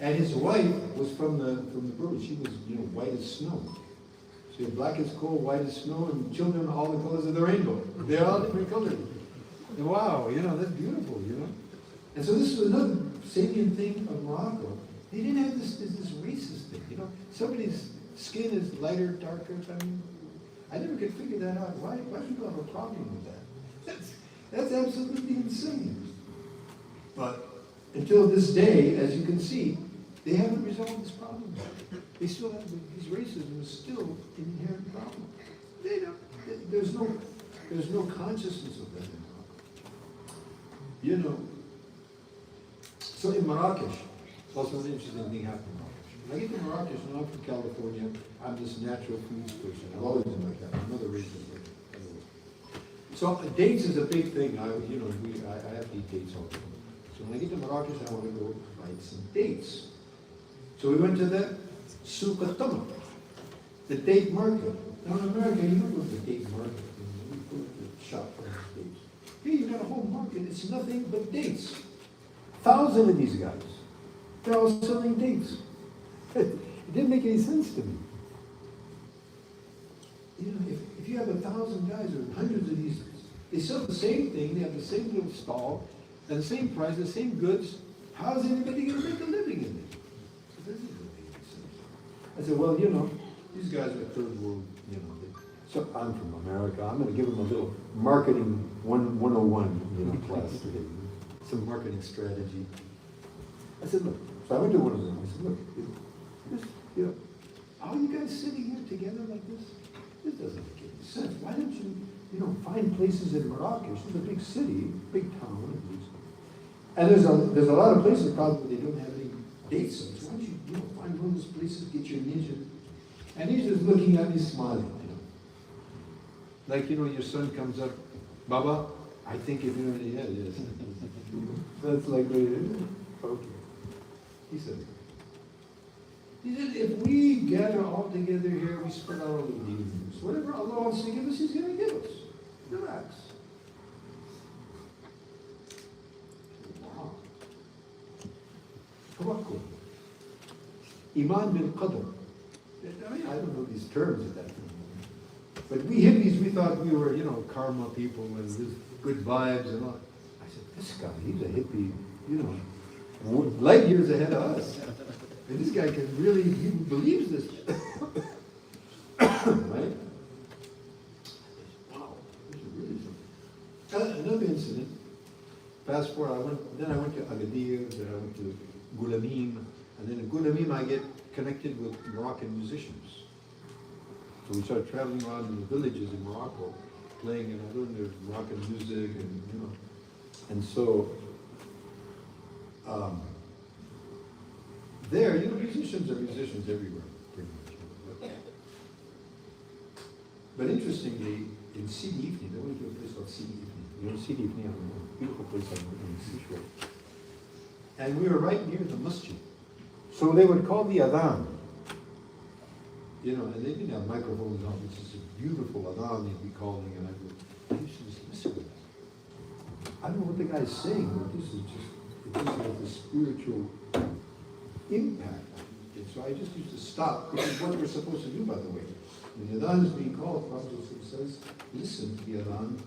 And his wife was from the Berber. She was, white as snow. So black as coal, white as snow, and children all the colors of the rainbow. They're all different colors. And wow, that's beautiful, And so this was another salient thing of Morocco. They didn't have this racist thing, Somebody's skin is lighter, darker. I never could figure that out. Why people have a problem with that? That's absolutely insane. But until this day, as you can see, they haven't resolved this problem. They still have this racism is still an inherent problem. They don't. There's no consciousness of that in Morocco. So in Marrakesh, also an interesting thing happened in Marrakesh. When I get to Marrakesh, and I'm from California, I'm this natural foods person. I've always been like that. I'm another racist like that. So dates is a big thing. I have to eat dates all the time. So when I get to Marrakesh, I want to go buy some dates. So we went to the Souk al-Tamar, the date market. Now in America, you don't go to the date market. You go to the shop for dates. Here you got a whole market. It's nothing but dates. 1,000 of these guys. They're all selling dates. It didn't make any sense to me. If you have 1,000 guys or hundreds of these, they sell the same thing. They have the same little stall, and the same price, the same goods. How is anybody going to make a living in it? It doesn't make any sense. I said, well, these guys are third world, So I'm from America. I'm going to give them a little marketing 101, class today. Some marketing strategy. I said, look. So I went to one of them. I said, look, are you guys sitting here together like this? This doesn't make any sense. Why don't you, find places in Marrakesh? It's a big city, big town at least. And there's a lot of places probably they don't have any date sites. Why don't you, find one of those places, get your ninja. And he's just looking at me smiling, Like, your son comes up, Baba, I think if you're in the head, yes. That's like, okay. He said, if we gather all together here, we spread out all the evenings. Whatever Allah wants to give us, He's going to give us. Relax. Wow. Tawakkul. Iman bil qadr. I don't know these terms at that time. But we hippies, we thought we were, karma people and this good vibes and all. I said, this guy, he's a hippie, light years ahead of us. And this guy can really, he believes this. Right? Wow, this is really something. Another incident, fast forward, I went to Agadir, then I went to Gulamim, and then in Gulamim I get connected with Moroccan musicians. So we started traveling around in the villages in Morocco, playing, and I learned there's Moroccan music, and so, there, musicians are musicians everywhere, pretty much. But interestingly, in Sidi Ifni, they went to a place called Sidi Ifni. Sidi Ifni, a beautiful place on the seashore. And we were right near the masjid. So they would call the adhan. And they didn't have microphones on. It's just a beautiful adhan they'd be calling, and I used to just listen to that. I don't know what the guy's saying, but it just has a spiritual impact. And so I just used to stop, which is what we're supposed to do, by the way. When the adhan is being called, the Prophet says, listen to the adhan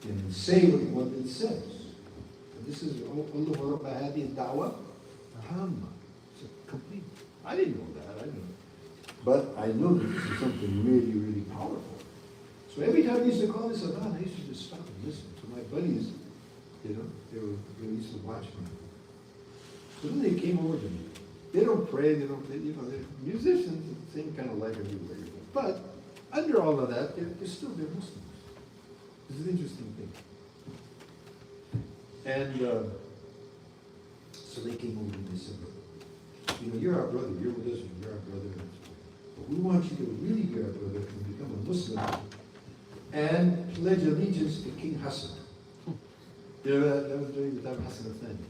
and say what it says. And this is Allah Rabba Hadi Da'wah Tamma. It's a complete. I didn't know that. But I know that this is something really, really powerful. So every time I used to call this adhan, I used to just stop and listen. So my buddies, they used to watch me. So then they came over to me. They don't pray, they don't play, they're musicians, same kind of life everywhere. But under all of that, they're still Muslims. This is an interesting thing. And so they came over and they said, you're our brother, you're with us, you're our brother. But we want you to really be our brother and become a Muslim and pledge allegiance to King Hassan. That was during the time of Hassan al-Thani.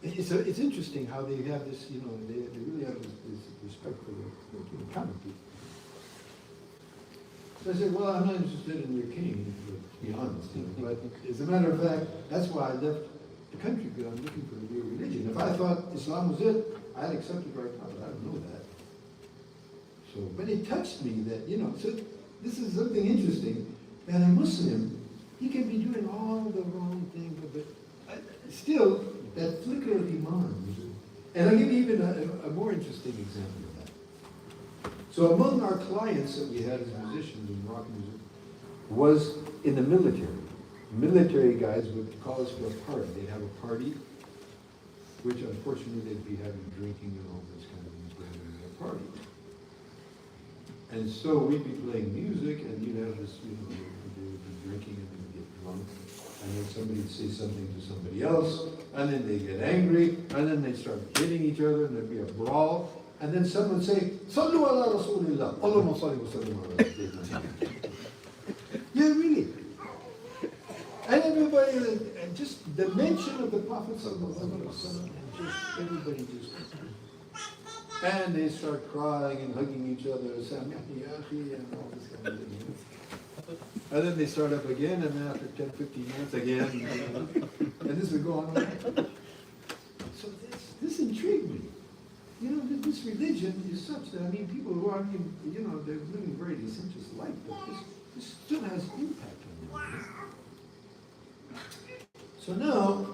It's interesting how they have this, they really have this respect for the common people. So I said, well, I'm not interested in your king, to be honest. But as a matter of fact, that's why I left the country, because I'm looking for a real religion. If I thought Islam was it, I'd accept it right now, but I don't know that. So, but it touched me that, so this is something interesting, that a Muslim, he can be doing all the wrong things, but still, that flicker of Iman. And I'll give you even a more interesting example of that. So among our clients that we had as musicians in rock music was in the military. Military guys would call us for a party. They'd have a party, which unfortunately they'd be having drinking and all this kind of things rather than a party. And so we'd be playing music, and you'd have this, they would be drinking and they'd get drunk, and then somebody'd say something to somebody else, and then they'd get angry, and then they'd start hitting each other, and there'd be a brawl, and then someone would say, Sallu ala Rasulillah, Allahumma salli wa sallim ala Rasulillah. Yeah, really. And everybody, and just the mention of the Prophet sallallahu alaihi wasallam, and just everybody just, and they start crying and hugging each other, and all this kind of thing. And then they start up again, and then after 10, 15 minutes again, and this would go on. So this intrigued me. This religion is such that, people who aren't even, they're living very licentious life, but this still has impact on them. So now,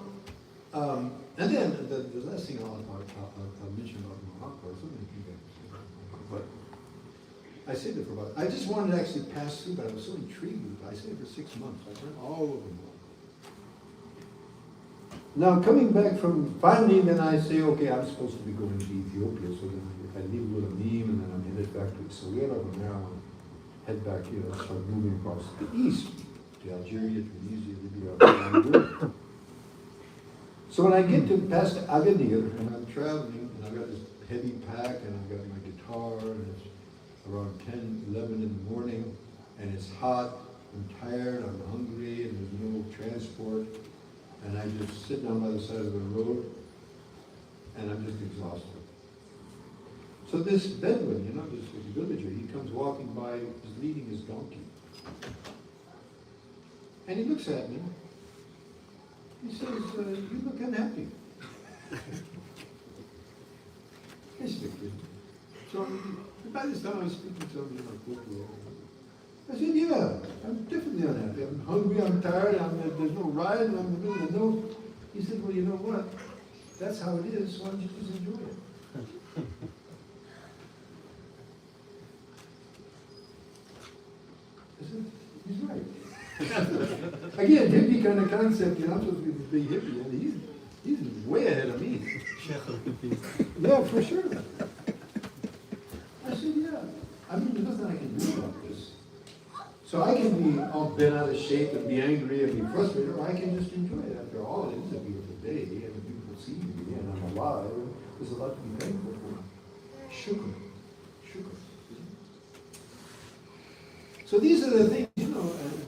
and then the last thing I'll mention about Morocco, so many people but I stayed there for I just wanted to actually pass through, but I was so intrigued with it. I stayed for 6 months. I went all over Morocco. Now coming back from, finally then I say, okay, I'm supposed to be going to Ethiopia, so then I leave Lulamim and then I'm headed back to Soweto, and now I head back here, I start moving across the east to Algeria, Tunisia, Libya, So when I get to past Agadir, and I'm traveling, and I've got this heavy pack, and I've got my guitar, and it's around 10, 11 in the morning, and it's hot, I'm tired, I'm hungry, and there's no transport, and I just sit down by the side of the road, and I'm just exhausted. So this Bedouin, this villager, he comes walking by, just leading his donkey. And he looks at me. He says, you look unhappy. So by this time I was speaking to him, I said, yeah, I'm definitely unhappy. I'm hungry, I'm tired, there's no ride, I'm in the middle of no. He said, well, you know what? That's how it is, why don't you just enjoy it? I said, he's right. Again, hippie kind of concept, I'm supposed to be this big hippie, and he's way ahead of me. Yeah, for sure. I said, yeah. There's nothing I can do about this. So I can be all bent out of shape and be angry and be frustrated, or I can just enjoy it. After all, it is a beautiful day and a beautiful scenery, and I'm alive. There's a lot to be thankful for. Shukr. So these are the things,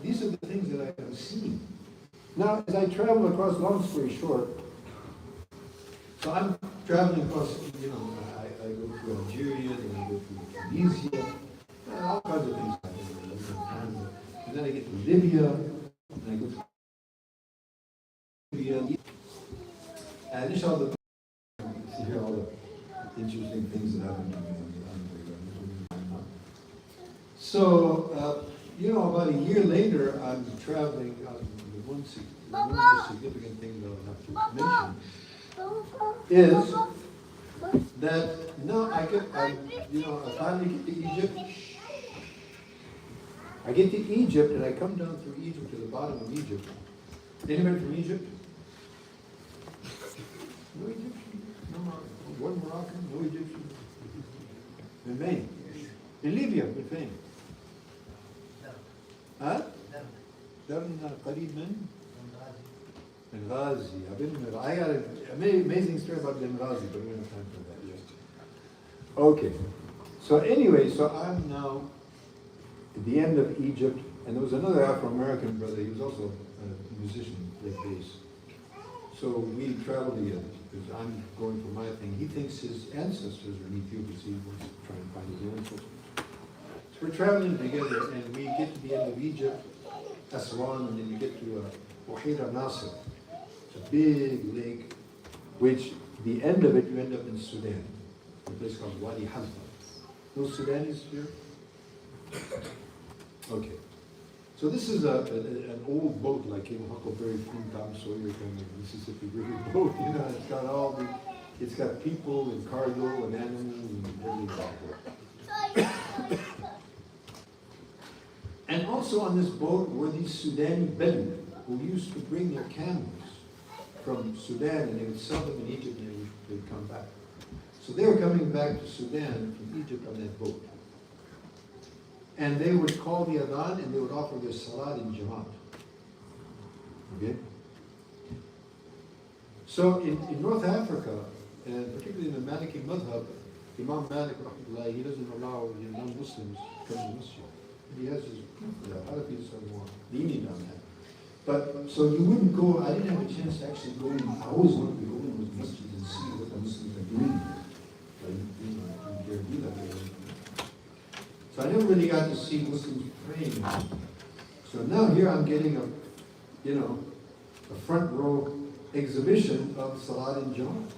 these are the things that I have seen. Now, as I travel across, long story short, so I'm traveling across, I go through Algeria, then I go through Tunisia, all kinds of things happen. And then I get to Libya, and I go to Libya. And this all the, see here all the interesting things that happen to me. So, about a year later, I'm traveling. The one of the significant things that I'll have to mention is that now I finally get to Egypt. I get to Egypt, and I come down through Egypt to the bottom of Egypt. Anybody from Egypt? No Egyptian? No Moroccan? One Moroccan? No Egyptian? In Maine? In Libya, in Maine? ها؟ درنا قريب من Benghazi. I got an amazing story about Benghazi, but we don't have time for that yet. Okay. So anyway, so I'm now at the end of Egypt, and there was another Afro-American brother. He was also a musician, played bass. So we traveled together because I'm going for my thing. He thinks his ancestors are in Ethiopia, so he wants to try and find his ancestors. We're traveling together, and we get to the end of Egypt, Aswan, and then you get to Buhira Nasser. It's a big lake, which the end of it, you end up in Sudan, a place called Wadi Halfa. No Sudanese here? Okay. So this is an old boat, like in Huckleberry Finn, Tom Sawyer kind of Mississippi River boat. You know, it's got people and cargo and animals and everything out there. And also on this boat were these Sudani Bedouin who used to bring their camels from Sudan, and they would sell them in Egypt, and they'd come back. So they were coming back to Sudan from Egypt on that boat. And they would call the adhan, and they would offer their salat in Jamaat. Okay? So in North Africa, and particularly in the Maliki madhab, Imam Malik, rahmatullah, he doesn't allow non-Muslims to come to masjid. He has his proof for that. Harafis are more lenient on that. But, so you wouldn't go, I didn't have a chance to actually go in. I always wanted to go in with masjid and see what the Muslims are doing. But, I didn't do that. So I never really got to see Muslims praying. So now here I'm getting a front row exhibition of Salat in Jamaat.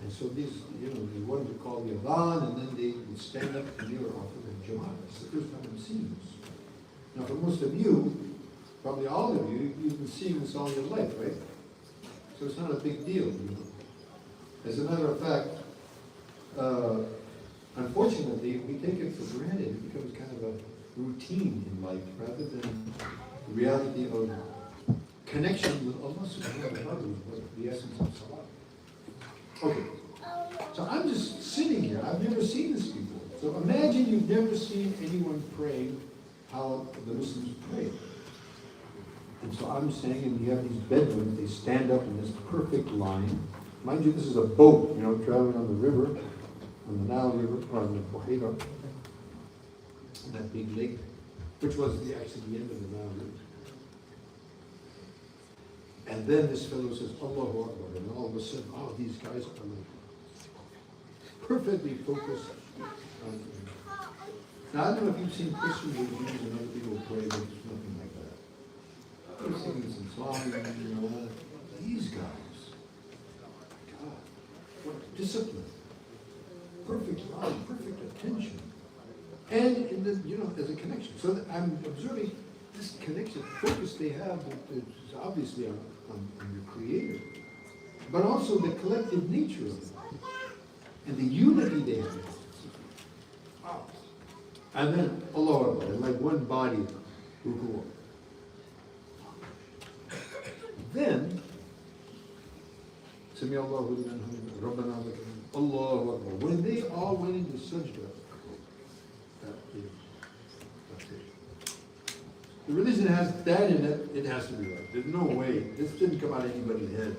And so these, they wanted to call the adhan, and then they would stand up and they were offered the Jamaat. It's the first time I'm seeing this. Now for most of you, probably all of you, you've been seeing this all your life, right? So it's not a big deal. As a matter of fact, unfortunately, we take it for granted. It becomes kind of a routine in life rather than the reality of connection with Allah subhanahu wa ta'ala, was the essence of salah. Okay, so I'm just sitting here. I've never seen this before. So imagine you've never seen anyone pray how the Muslims pray. And so I'm saying, and you have these Bedouins, they stand up in this perfect line. Mind you, this is a boat, traveling on the river, on the Nile River, or on the Buhaira, that big lake, which was actually the end of the Nile River. And then this fellow says, Allahu Akbar, and all of a sudden, these guys are like perfectly focused on. Now, I don't know if you've seen Christians or Jews and other people pray, but it's nothing like that. They're singing some songs, These guys, God, what discipline, perfect line, perfect attention, and in the, there's a connection. So that I'm observing this connection, focus they have is obviously on your Creator, but also the collective nature of it, and the unity they have. Wow. And then Allah Akbar, like one body, ruku'. Then, Sami Allahu liman hamidah, Rabbana lakal hamd, Allahu Akbar. When they all went into sajda, that's it. The religion has that in it, it has to be right. There's no way. This didn't come out of anybody's head.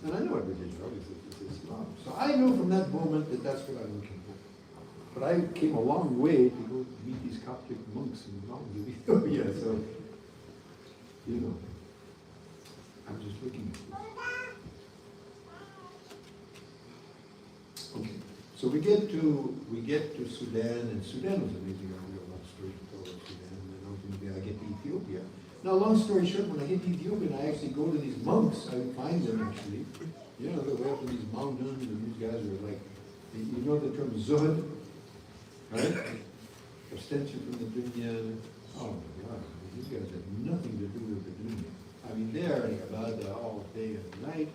And I know what religion, obviously, it's Islam. So I know from that moment that that's what I'm looking for. But I came a long way to go meet these Coptic monks in the mountains of Ethiopia, so, I'm just looking at this. Okay, so we get to Sudan, and Sudan was amazing. I have a long story to tell about Sudan, and then ultimately I get to Ethiopia. Now, long story short, when I get to Ethiopia, and I actually go to these monks, I find them actually. They're way up in these mountains, and these guys are like, you know the term zuhud, right? Abstention from the dunya. Oh my God, these guys have nothing to do with the dunya. I mean, they're in ibadah all day and night.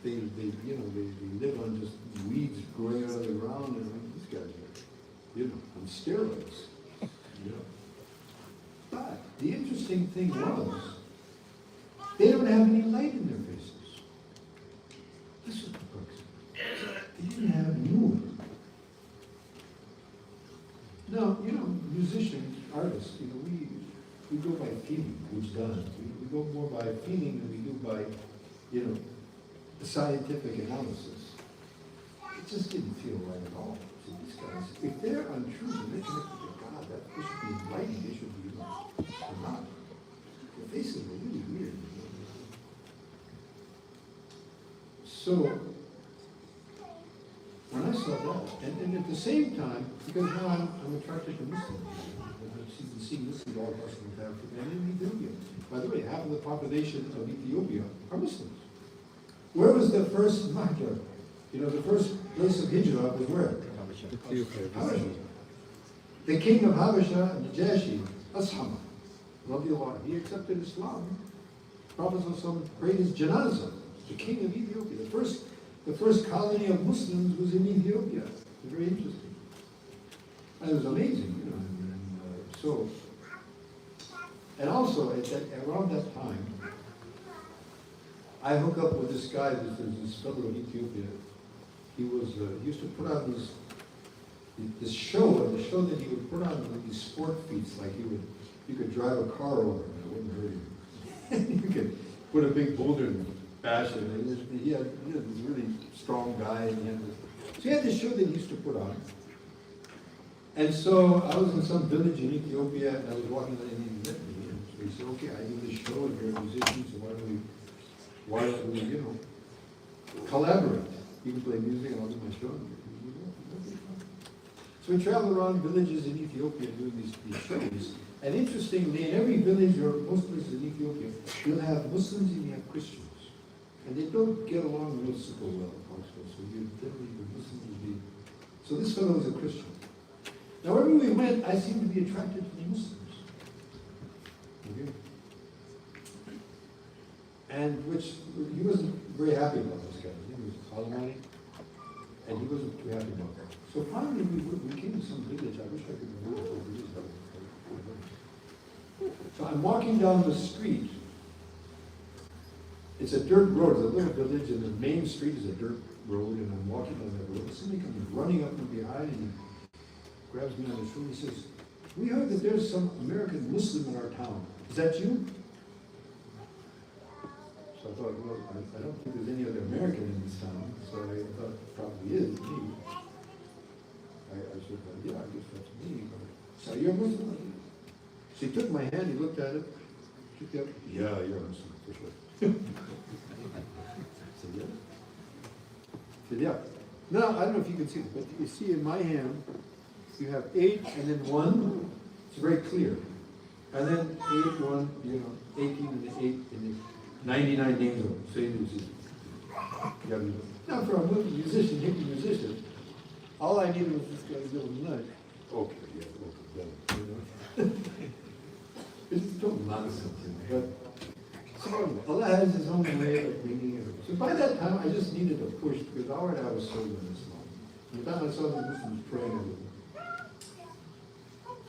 They live on just weeds growing out of the ground, and these guys are, on steroids. But the interesting thing was, they don't have any light in their faces. This is the crux. They didn't have nur. Now, musicians, artists, we go by feeling, which does. We go more by feeling than we do by, the scientific analysis. It just didn't feel right at all. So these guys, if they're untrue and they're connected to God, they should be enlightened, they should be, they're not. Their faces are really weird. So, when I saw that, and at the same time, because now I'm attracted to Muslims, I've seen Muslims all across North Africa and in Ethiopia. By the way, half of the population of Ethiopia are Muslims. Where was the first mahjar? You know, the first place of hijrah was where? Habasha. The king of Habasha, Najashi, Asham, radiallahu anhu, he accepted Islam. Prophet ﷺ prayed his janazah, the king of Ethiopia. The first colony of Muslims was in Ethiopia. Very interesting. And it was amazing, you know. And also around that time, I hook up with this guy, this fellow in Ethiopia. He used to put on this show, and the show that he would put on like these sport feats, like you could drive a car over and it wouldn't hurt you. You could put a big boulder and bash it. And he had this really strong guy, and he had this show that he used to put on. And so I was in some village in Ethiopia, and I was walking and he met me. And so he said, okay, I do this show, and you're a musician, so why don't we, you know, collaborate? You can play music and I'll do my show. So we travel around villages in Ethiopia doing these shows. And interestingly, in every village or most places in Ethiopia, you'll have Muslims and you have Christians. And they don't get along real super well also. So you definitely the Muslims would be. So this fellow was a Christian. Now wherever we went, I seemed to be attracted to the Muslims. Okay. And which he wasn't very happy about this guy. His name was Alamani, and he wasn't too happy about that. So finally we came to some village. I wish I could remember what it is. So I'm walking down the street. It's a dirt road. It's a little village, and the main street is a dirt road, and I'm walking down that road. Somebody comes running up from behind, and he grabs me on the shoulder. He says, we heard that there's some American Muslim in our town. Is that you? So I thought, well, I don't think there's any other American in this town, so I thought it probably is me. I said, well, yeah, I guess that's me. So you're a Muslim? So he took my hand, he looked at it, took it up, yeah, you're a Muslim, for sure. I said, yeah. He said, yeah. Now, I don't know if you can see it, but you see in my hand, you have 8 and then 1. It's very clear. And then 8, 1, you know, 18 and then 8 and then 99 names of them. So you see. Now for a musician, hippie musician, all I needed was this guy's little nudge. Okay, yeah, okay, done. You know? It's total nonsense, you know. But so Allah has his own way of bringing it. So by that time, I just needed a push because already I was sold in Islam. By the time I saw the Muslims praying,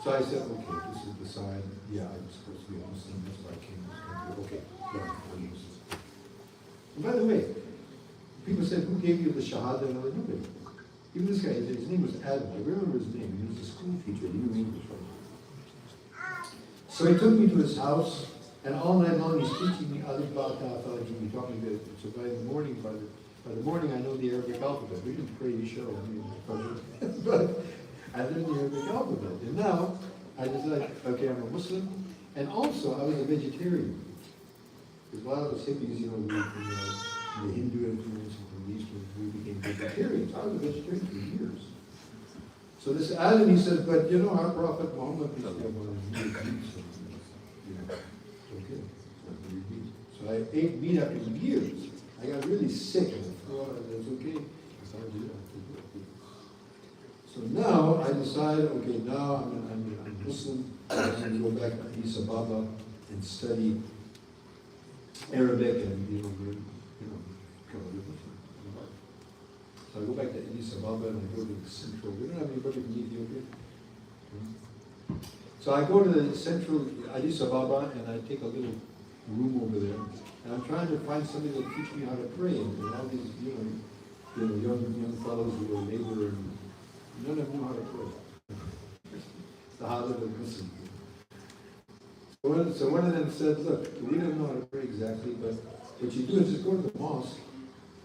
so I said, okay, this is the sign. Yeah, I'm supposed to be a Muslim. That's why I came to this country. Okay, yeah, I'm a Muslim. And by the way, people said, who gave you the Shahada? And I was like, nobody. Even this guy, his name was Adam. I remember his name. He was a school teacher. He knew English. So he took me to his house, and all night long he's teaching me Alif Ba Ta Tha Jim. He taught me that. So by the morning, I know the Arabic alphabet. We didn't pray Isha or anything, but I learned the Arabic alphabet. And now I decided, okay, I'm a Muslim, and also I was a vegetarian. Because a lot of us hippies, you know, from the Hindu influence and from the Eastern, we became vegetarians. I was a vegetarian for years. So this Adam, he says, but you know, our Prophet Muhammad, peace be upon him, he ate meat. Okay. So I ate meat after years. I got really sick, and I thought, that's okay. So now I decided, okay, now I'm Muslim. I'm going to go back to Addis Ababa and study Arabic and become a Muslim. So I go back to Addis Ababa and I go to the central. We don't have anybody from Ethiopia. So I go to the central Addis Ababa and I take a little room over there, and I'm trying to find somebody that teach me how to pray. And all these, young fellows who are labor and none of them know how to pray. It's the habit of Muslim. So one of them said, look, we don't know how to pray exactly, but what you do is just go to the mosque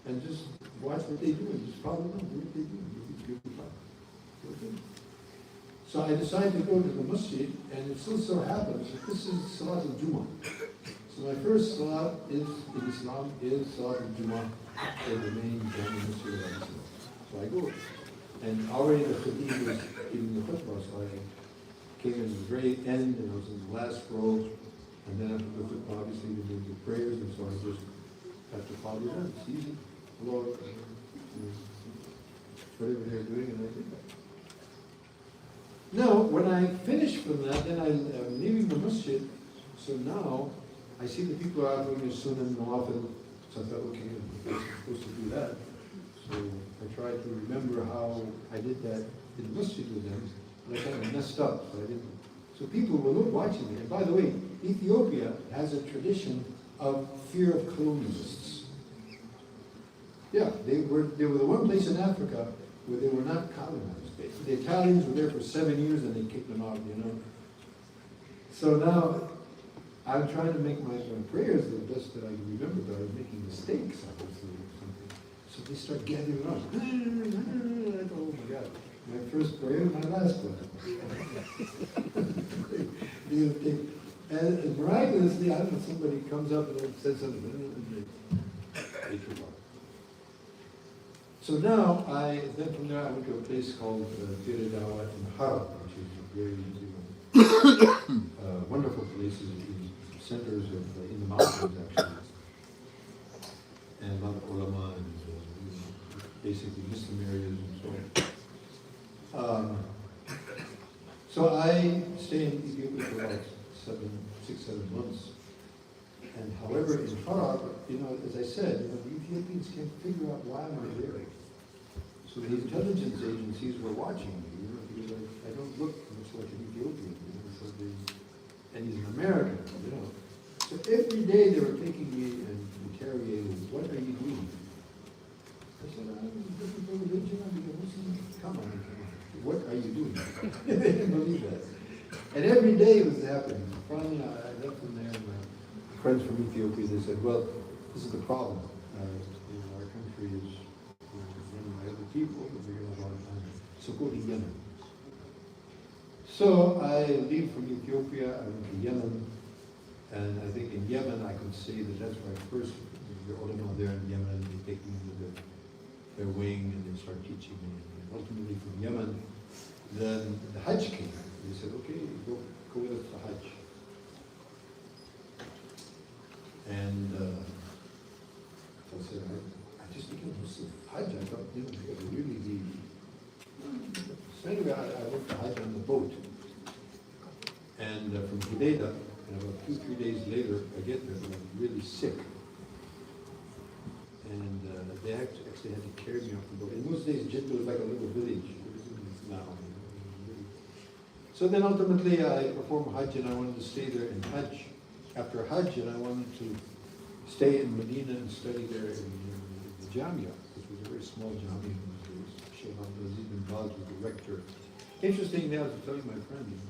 and just watch what they do and just follow them, do what they do. You'll be fine. Okay. So I decided to go to the masjid, and it still so happens that this is Salat al-Jumu'ah. So my first salat in Islam is Salat al-Jumu'ah at the main Jami Masjid of Islam. So I go, and already the Khatib was giving the khutbah, so I came in the very end, and I was in the last row, and then after the khutbah, obviously we did the prayers, and so I just have to follow that. It's easy. Hello. whatever they're doing, and I did that. Now, when I finish from that, then I'm leaving the masjid, so now I see the people are out doing their sunnah and nawafil, so I thought, okay, I'm supposed to do that. So I tried to remember how I did that in the masjid with them, but I kind of messed up, so I didn't. So people were watching me. And by the way, Ethiopia has a tradition of fear of colonialists. Yeah, they were the one place in Africa where they were not colonized. The Italians were there for 7 years and they kicked them out, you know. So now I'm trying to make my prayers the best that I can remember, but I was making mistakes, obviously, or something. So they start gathering around. I go, oh my God, my first prayer, my last one. And miraculously, I don't know, somebody comes up and says something, and they trip up. So now, then from there I went to a place called Dawa in Harab, which is a very wonderful place, in centers of, in the mountains actually. And a lot of ulama and basically Muslim areas and so on. So I stayed in Ethiopia for about 6, 7 months. And however, in Harab, you know, as I said, you know, the Ethiopians can't figure out why I'm there. So the intelligence agencies were watching me, you know, because I don't look much like an Ethiopian, you know, so and he's an American, you know. So every day they were taking me and interrogating, what are you doing? I said, I'm looking for religion, I'm a Muslim. Come on, what are you doing? They didn't believe that. And every day it was happening. Finally, I left from there, and my friends from Ethiopia, they said, well, this is the problem. You know, our country is run by other people, and we're going to want to go to Yemen. So I leave from Ethiopia, I went to Yemen, and I think in Yemen I could say that that's where I first, the ulama there in Yemen, they take me into their wing and they start teaching me. And ultimately from Yemen, then the Hajj came. They said, okay, go with us to Hajj. And so I said, I just became Muslim. Hajj, I thought, you know, it would really be. So anyway, I went to Hajj on the boat. And from Hudaydah, and about 2-3 days later, I get there, and I'm really sick. And they actually had to carry me off the boat. In those days, Jeddah was like a little village. Now. So then ultimately I performed Hajj and I wanted to stay there in Hajj. After Hajj, and I wanted to stay in Medina and study there in the Jamia, which was a very small Jamia. Sheikh bin Baz was the rector. Interesting, I was telling my friend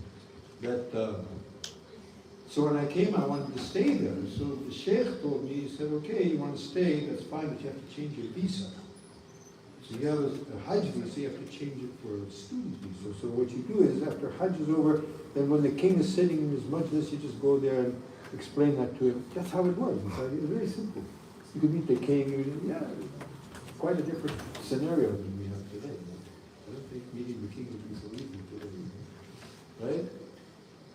that so when I came, I wanted to stay there. So the Sheikh told me, he said, okay, you want to stay, that's fine, but you have to change your visa. So you have a Hajj visa, you have to change it for a student visa. So what you do is, after Hajj is over, then when the king is sitting in his majlis, you just go there and explain that to him. That's how it was. It's very simple. You could meet the king, yeah, quite a different scenario than we have today. I don't think meeting the king would be so easy today, right?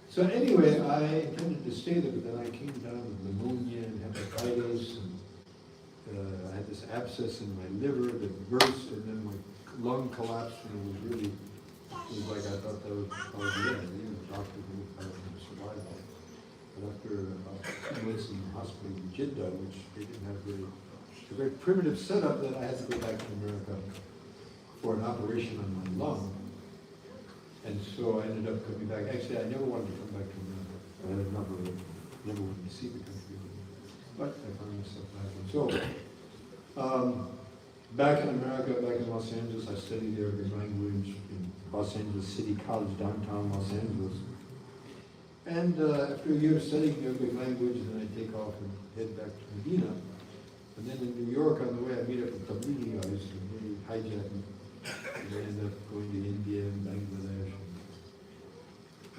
So anyway, I intended to stay there, but then I came down with pneumonia and hepatitis, and I had this abscess in my liver that burst, and then my lung collapsed, and it was like I thought that was the end. You know, the doctor knew I was going to survive that. But after about 2 months in the hospital in Jeddah, which they didn't have a very primitive setup, that I had to go back to America for an operation on my lung. And so I ended up coming back. Actually, I never wanted to come back to America. I never wanted to see the country. But I found myself back. And so, back in America, back in Los Angeles, I studied Arabic language in Los Angeles City College, downtown Los Angeles. And after a year of studying Arabic language, then I take off and head back to Medina. And then in New York, on the way, I meet up with Tablighi guys who really hijacked me. And I ended up going to India and Bangladesh, and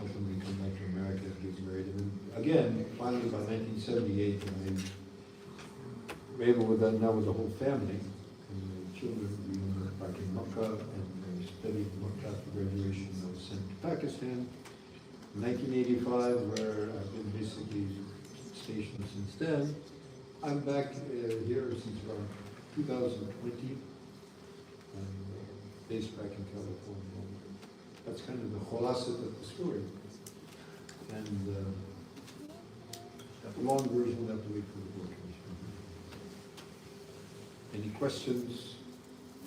ultimately come back to America and get married. And then again, finally by 1978, I was able with that now with the whole family and the children. We were back in Makkah, and I studied in Makkah after graduation. I was sent to Pakistan in 1985, where I've been basically stationed since then. I'm back here since around 2020. based back in California. That's kind of the khulasat of the story. And the long version, we'll have to wait for the board. Any questions?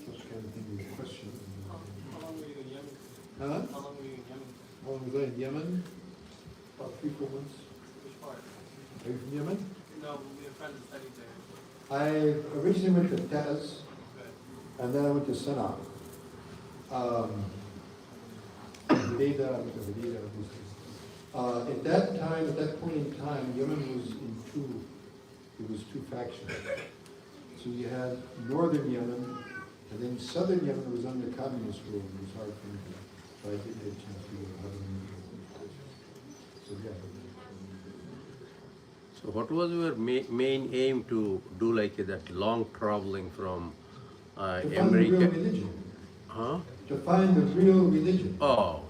What kind of thing was a question?
How long were you in Yemen?
Huh?
How long were you in Yemen?
How long was I in Yemen? About 3-4 months.
Which part?
Are you from Yemen?
No, we have friends that studied there.
I originally went to Taz,
Okay.
and then I went to Sana'a. At that time, at that point in time, Yemen was in two factions. So you had northern Yemen, and then southern Yemen was under communist rule. It was hard for me to, so I didn't get a chance to go to other. So yeah.
So what was your main aim to do like that long traveling from
To find the real
America?
religion.
Huh?
To find the real religion.
Oh,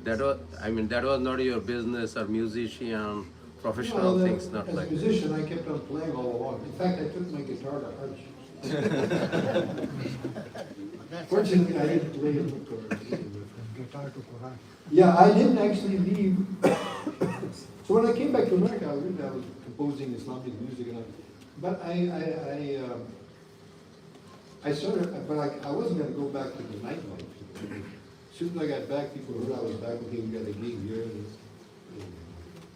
that was, I mean, that was not your business or musician, professional
Well,
things, not
as
like
a musician, I kept on playing all along. In fact, I took my guitar to Hajj. Fortunately, I didn't play it.
Guitar to Quran.
Yeah, I didn't actually leave. So when I came back to America, I was composing Islamic music, and but I sort of, but I wasn't going to go back to the nightlife. As soon as I got back, people heard I was back. Okay, we got a gig here, and,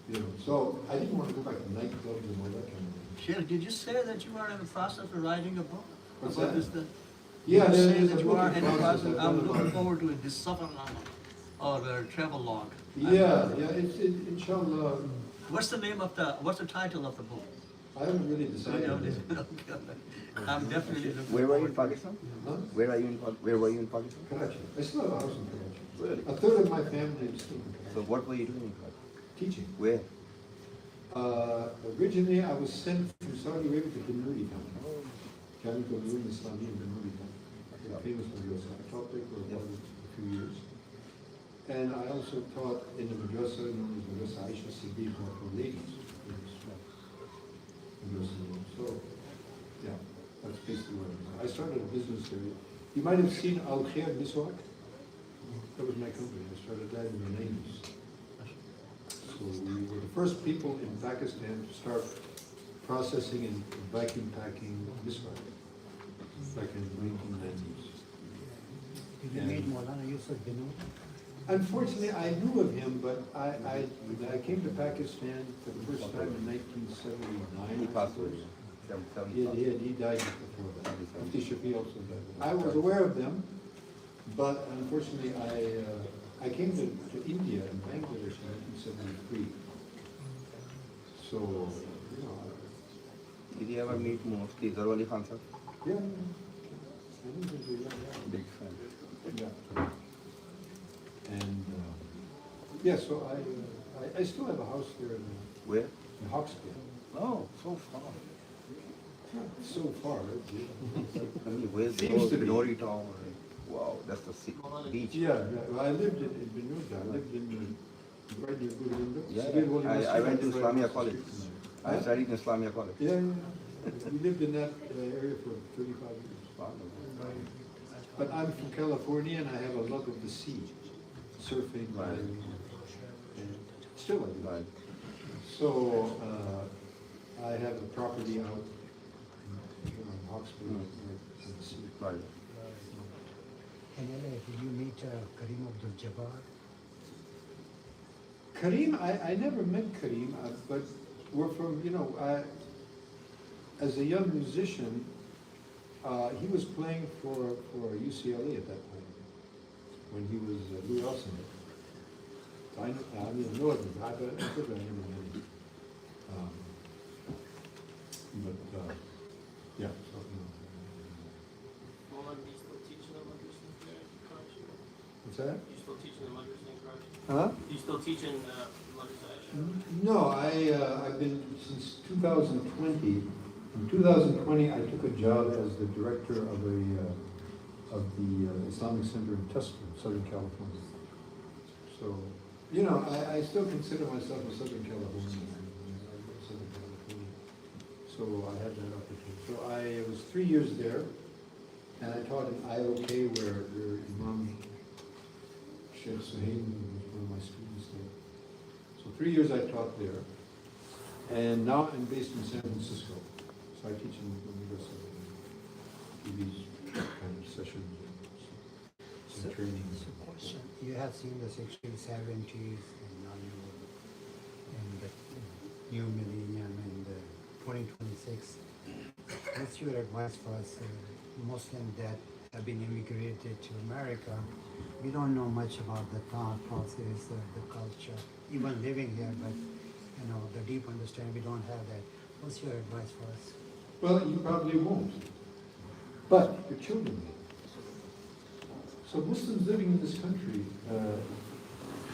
you know. So I didn't want to go back to nightclubs and all that kind of thing.
Sheikh, did you say that you are in the process of writing a book?
What's
about
that?
this?
Yeah,
Did you say
there's a
that you
book
are
in
in the
process.
process?
I've
I'm
done
looking
about-
forward to it. This Safarnama or the travel log.
Yeah, inshallah.
What's the title of the book?
I haven't really decided.
I'm definitely looking
Where were you
forward
in Pakistan?
Huh?
Where were you in Pakistan?
Karachi. I still have a house in Karachi.
Really?
A third of my family is still in
So
Karachi.
what were you doing in Pakistan?
Teaching.
Where?
Originally, I was sent from Saudi Arabia to Benuri town. Jamiatul Ulum Islami in Benuri town. A famous madrasa. I taught there for about a few years. And I also taught in the madrasa known as Madrasa Aisha Siddiq for ladies. So, yeah, that's basically what it was. I started a business there. You might have seen Al Khair Miswak. That was my company. I started that in the 90s. So we were the first people in Pakistan to start processing and vacuum packing miswak back in the 1990s.
Did you meet Maulana Yusuf Binu?
Unfortunately, I knew of him, but when I came to Pakistan for the first time in 1979.
He passed away.
He died before that. Mufti Shafi also died. I was aware of them, but unfortunately, I came to India and Bangladesh in 1973. So, you know,
Did you ever meet Mufti Zarwali Khan sir?
yeah. I think it was a
Big fan.
yeah. And yeah, so I still have a house there
Where?
in Hawksbill.
Oh, so far.
Not so far, is it?
I mean, where's the
Seems to be.
Glory Tower? Wow, that's the beach.
Yeah, well, I lived in Benurda. I lived in right near Gurundu.
Yeah, I went to Islamia College. I studied in Islamia College.
Yeah, we lived in that area for 35 years.
Wow.
But I'm from California and I have a love of the sea, surfing,
Right.
diving, and still I do.
Right.
So I have a property out in Hawksbill, right in the sea.
Right.
In LA, did you meet Karim Abdul-Jabbar?
Karim, I never met Karim, but we're from, as a young musician, he was playing for UCLA at that point, when he was Louis Elson. I know of him, but I never met him. Yeah, so,
Maulana, do you still teach in the madrasa there in Karachi?
What's that?
Do you still teach in the madrasa in Karachi?
Huh?
Do you still teach in madrasa Aisha?
No, I've been since 2020. In 2020, I took a job as the director of the Islamic Center in Tustin, Southern California. So, I still consider myself a Southern Californian. Southern California. So I had that opportunity. So I was 3 years there, and I taught in IOK, where Sheikh Suhaim was one of my students there. So 3 years I taught there. And now I'm based in San Francisco. So I teach in the university. Give these kind of sessions, some trainings.
So question, you have seen the 60s, 70s, and now you're in the new millennium and 2026. What's your advice for us, Muslims that have been immigrated to America? We don't know much about the thought process, the culture, even living here, but you know, the deep understanding, we don't have that. What's your advice for us?
Well, you probably won't. But your children will. So Muslims living in this country,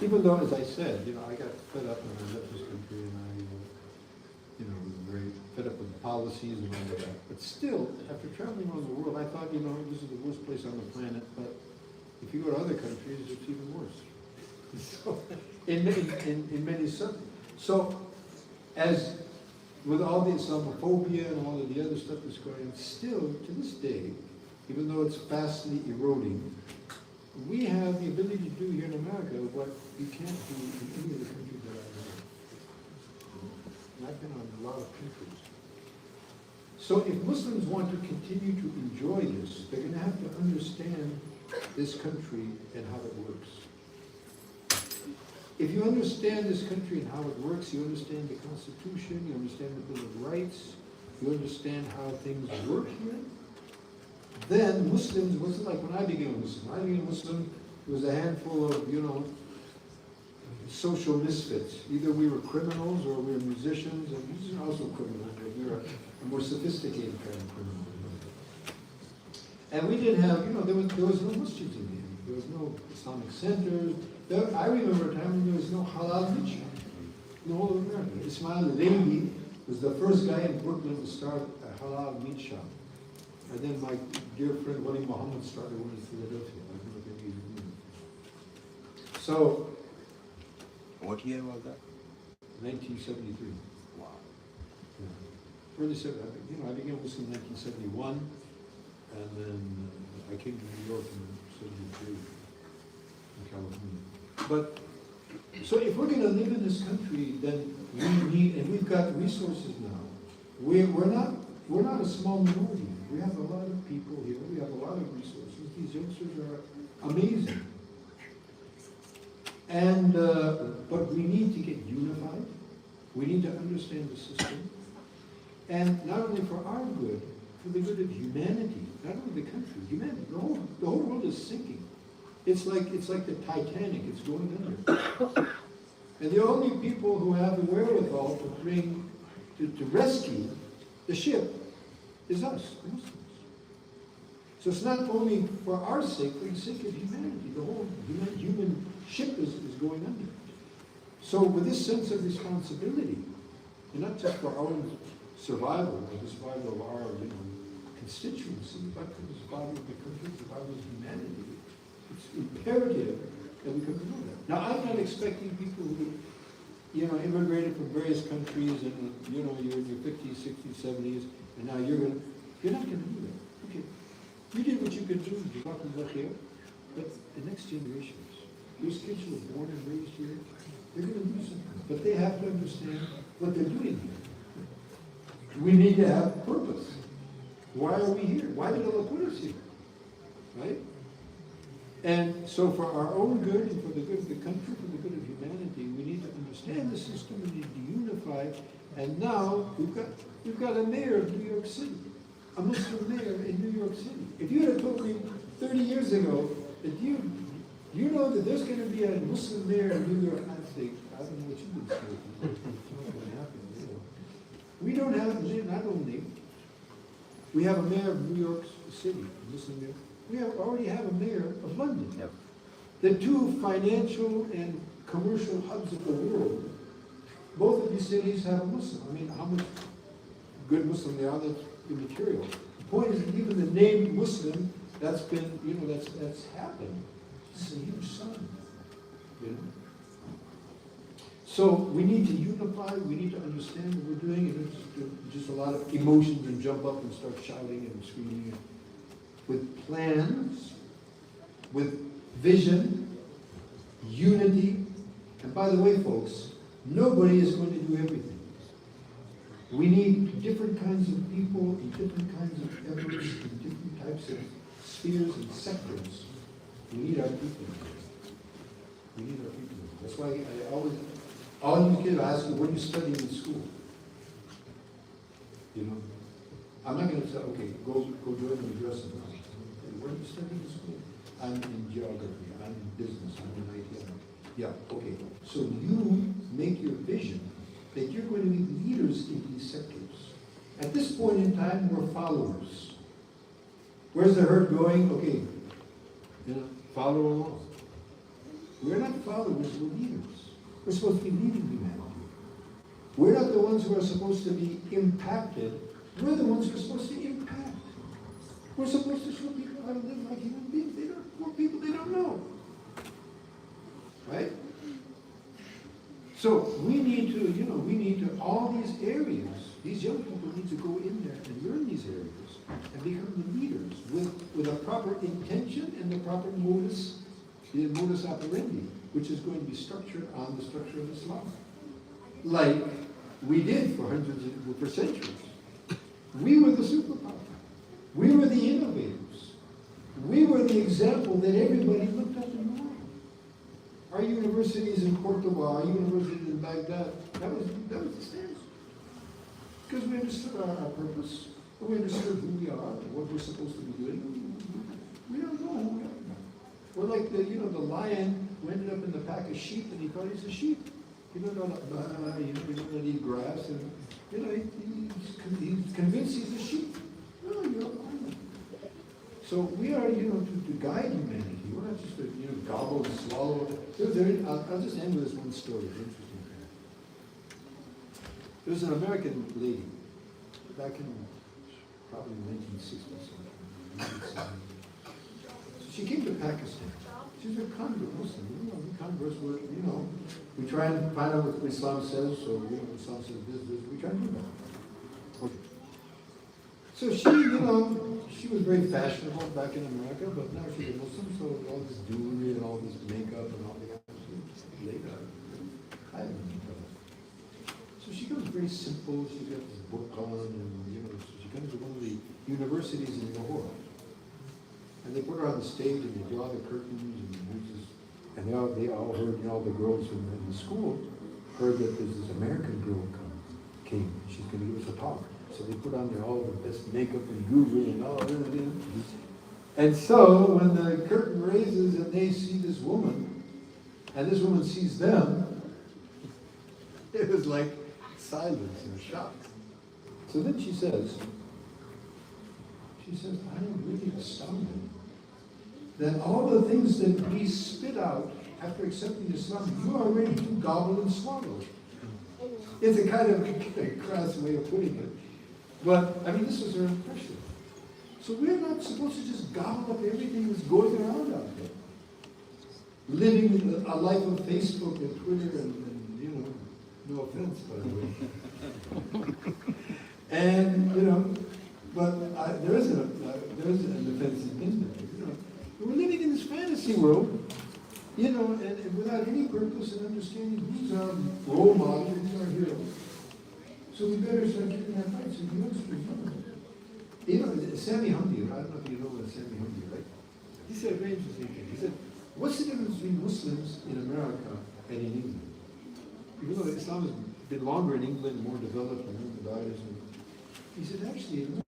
even though, as I said, you know, I got fed up when I left this country and I, you know, was very fed up with the policies and all of that. But still, after traveling around the world, I thought, you know, this is the worst place on the planet, but if you go to other countries, it's even worse. So, in many subjects. So, as with all the Islamophobia and all of the other stuff that's going on, still, to this day, even though it's fastly eroding, we have the ability to do here in America what you can't do in any of the countries that I know. And I've been on a lot of countries. So if Muslims want to continue to enjoy this, they're going to have to understand this country and how it works. If you understand this country and how it works, you understand the Constitution, you understand the Bill of Rights, you understand how things work here, then Muslims, what's it like when I became a Muslim? When I became a Muslim, it was a handful of, you know, social misfits. Either we were criminals or we were musicians, and these are also criminals, but we were a more sophisticated kind of criminal. And we didn't have, you know, there was no masjids in the end. There was no Islamic centers. I remember a time when there was no halal meat shop in the whole of America. Ismail Layli was the first guy in Brooklyn to start a halal meat shop. And then my dear friend Wali Muhammad started one in Philadelphia. I don't know if any of you knew. So,
What year was that?
1973.
Wow.
Yeah. Early 70s. You know, I began Muslim in 1971, and then I came to New York in 73, in California. But, so if we're going to live in this country, then we need, and we've got resources now. We're not a small minority. We have a lot of people here. We have a lot of resources. These youngsters are amazing. And, but we need to get unified. We need to understand the system. And not only for our good, for the good of humanity, not only the country, humanity. The whole world is sinking. It's like the Titanic, it's going under. And the only people who have the wherewithal to rescue the ship is us, the Muslims. So it's not only for our sake, but the sake of humanity. The whole human ship is going under. So with this sense of responsibility, and not just for our own survival, or the survival of our constituency, but for the survival of the country, the survival of humanity, it's imperative that we come to know that. Now, I'm not expecting people who, immigrated from various countries and, you're in your 50s, 60s, 70s, and now you're not going to do that. Okay. You did what you could do, but the next generations, those kids who were born and raised here, they're going to do something. But they have to understand what they're doing here. We need to have purpose. Why are we here? Why did Allah put us here? Right? And so for our own good and for the good of the country, for the good of humanity, we need to understand the system, we need to unify. And now we've got a mayor of New York City, a Muslim mayor in New York City. If you had told me 30 years ago that you know that there's going to be a Muslim mayor in New York, I'd say, I don't know what you've been saying. It's not going to happen. We don't have, not only, we have a mayor of New York City, a Muslim mayor. We already have a mayor of London.
Yep.
The two financial and commercial hubs of the world, both of these cities have a Muslim. I mean, how much good Muslim they are, that's immaterial. The point is that even the name Muslim, that's been, that's happened. This is a huge sign, So we need to unify, we need to understand what we're doing, and it's just a lot of emotions and jump up and start shouting and screaming. With plans, with vision, unity. And by the way, folks, nobody is going to do everything. We need different kinds of people and different kinds of efforts in different types of spheres and sectors. We need our people. We need our people. That's why I always, all you kids ask you, what are you studying in school? You know, I'm not going to say, okay, go join the dressing room. What are you studying in school? I'm in geography, I'm in business, I'm in IT. Yeah, okay. So you make your vision that you're going to be leaders in these sectors. At this point in time, we're followers. Where's the herd going? Okay, you know, follow along. We're not followers, we're leaders. We're supposed to be leading humanity. We're not the ones who are supposed to be impacted. We're the ones who are supposed to impact. We're supposed to show people how to live like human beings. They don't, poor people, they don't know. Right? So we need to, you know, all these areas, these young people need to go in there and learn these areas and become the leaders with a proper intention and the proper modus operandi, which is going to be structured on the structure of Islam. Like we did for centuries. We were the superpower. We were the innovators. We were the example that everybody looked up and learned. Our universities in Cordoba, our universities in Baghdad, that was the standard. Because we understood our purpose, we understood who we are, and what we're supposed to be doing. We don't know who we are. We're like the lion who ended up in the pack of sheep, and he thought he's a sheep. He don't know, he don't eat grass, and he's convinced he's a sheep. No, you're a lion. So we are, to guide humanity. We're not just to, gobble and swallow. I'll just end with this one story. It's interesting. There was an American lady back in probably 1960s. So she came to Pakistan. She's a convert Muslim. We converts were, we try and find out what Islam says. So Islam says this. We try and do that. Okay. So she was very fashionable back in America, but now she's a Muslim, so all this jewelry and all this makeup and all that, she laid out. I haven't makeup. So she goes very simple, she's got this book on, and so she comes to one of the universities in Lahore. And they put her on the stage and they draw the curtains and they all heard, all the girls in the school heard that there's this American girl came. She's going to give us a talk. So they put on all the best makeup and jewelry and all that. And so when the curtain raises and they see this woman, and this woman sees them, it was like silence and shock. So then she says, I am really astounded that all the things that we spit out after accepting Islam, you are ready to gobble and swallow. It's a kind of crass way of putting it. But, this was her impression. So we're not supposed to just gobble up everything that's going around out there. Living a life of Facebook and Twitter and no offense, by the way. And, but there is an offensive in there. We're living in this fantasy world, and without any purpose and understanding who's our role model, who's our hero. So we better start keeping our fights and youngsters. Sammy Humby, I don't know if you know about Sammy Humby, right? He said a very interesting thing. He said, what's the difference between Muslims in America and in England? Even though Islam has been longer in England, more developed, and more divided. He said, actually, in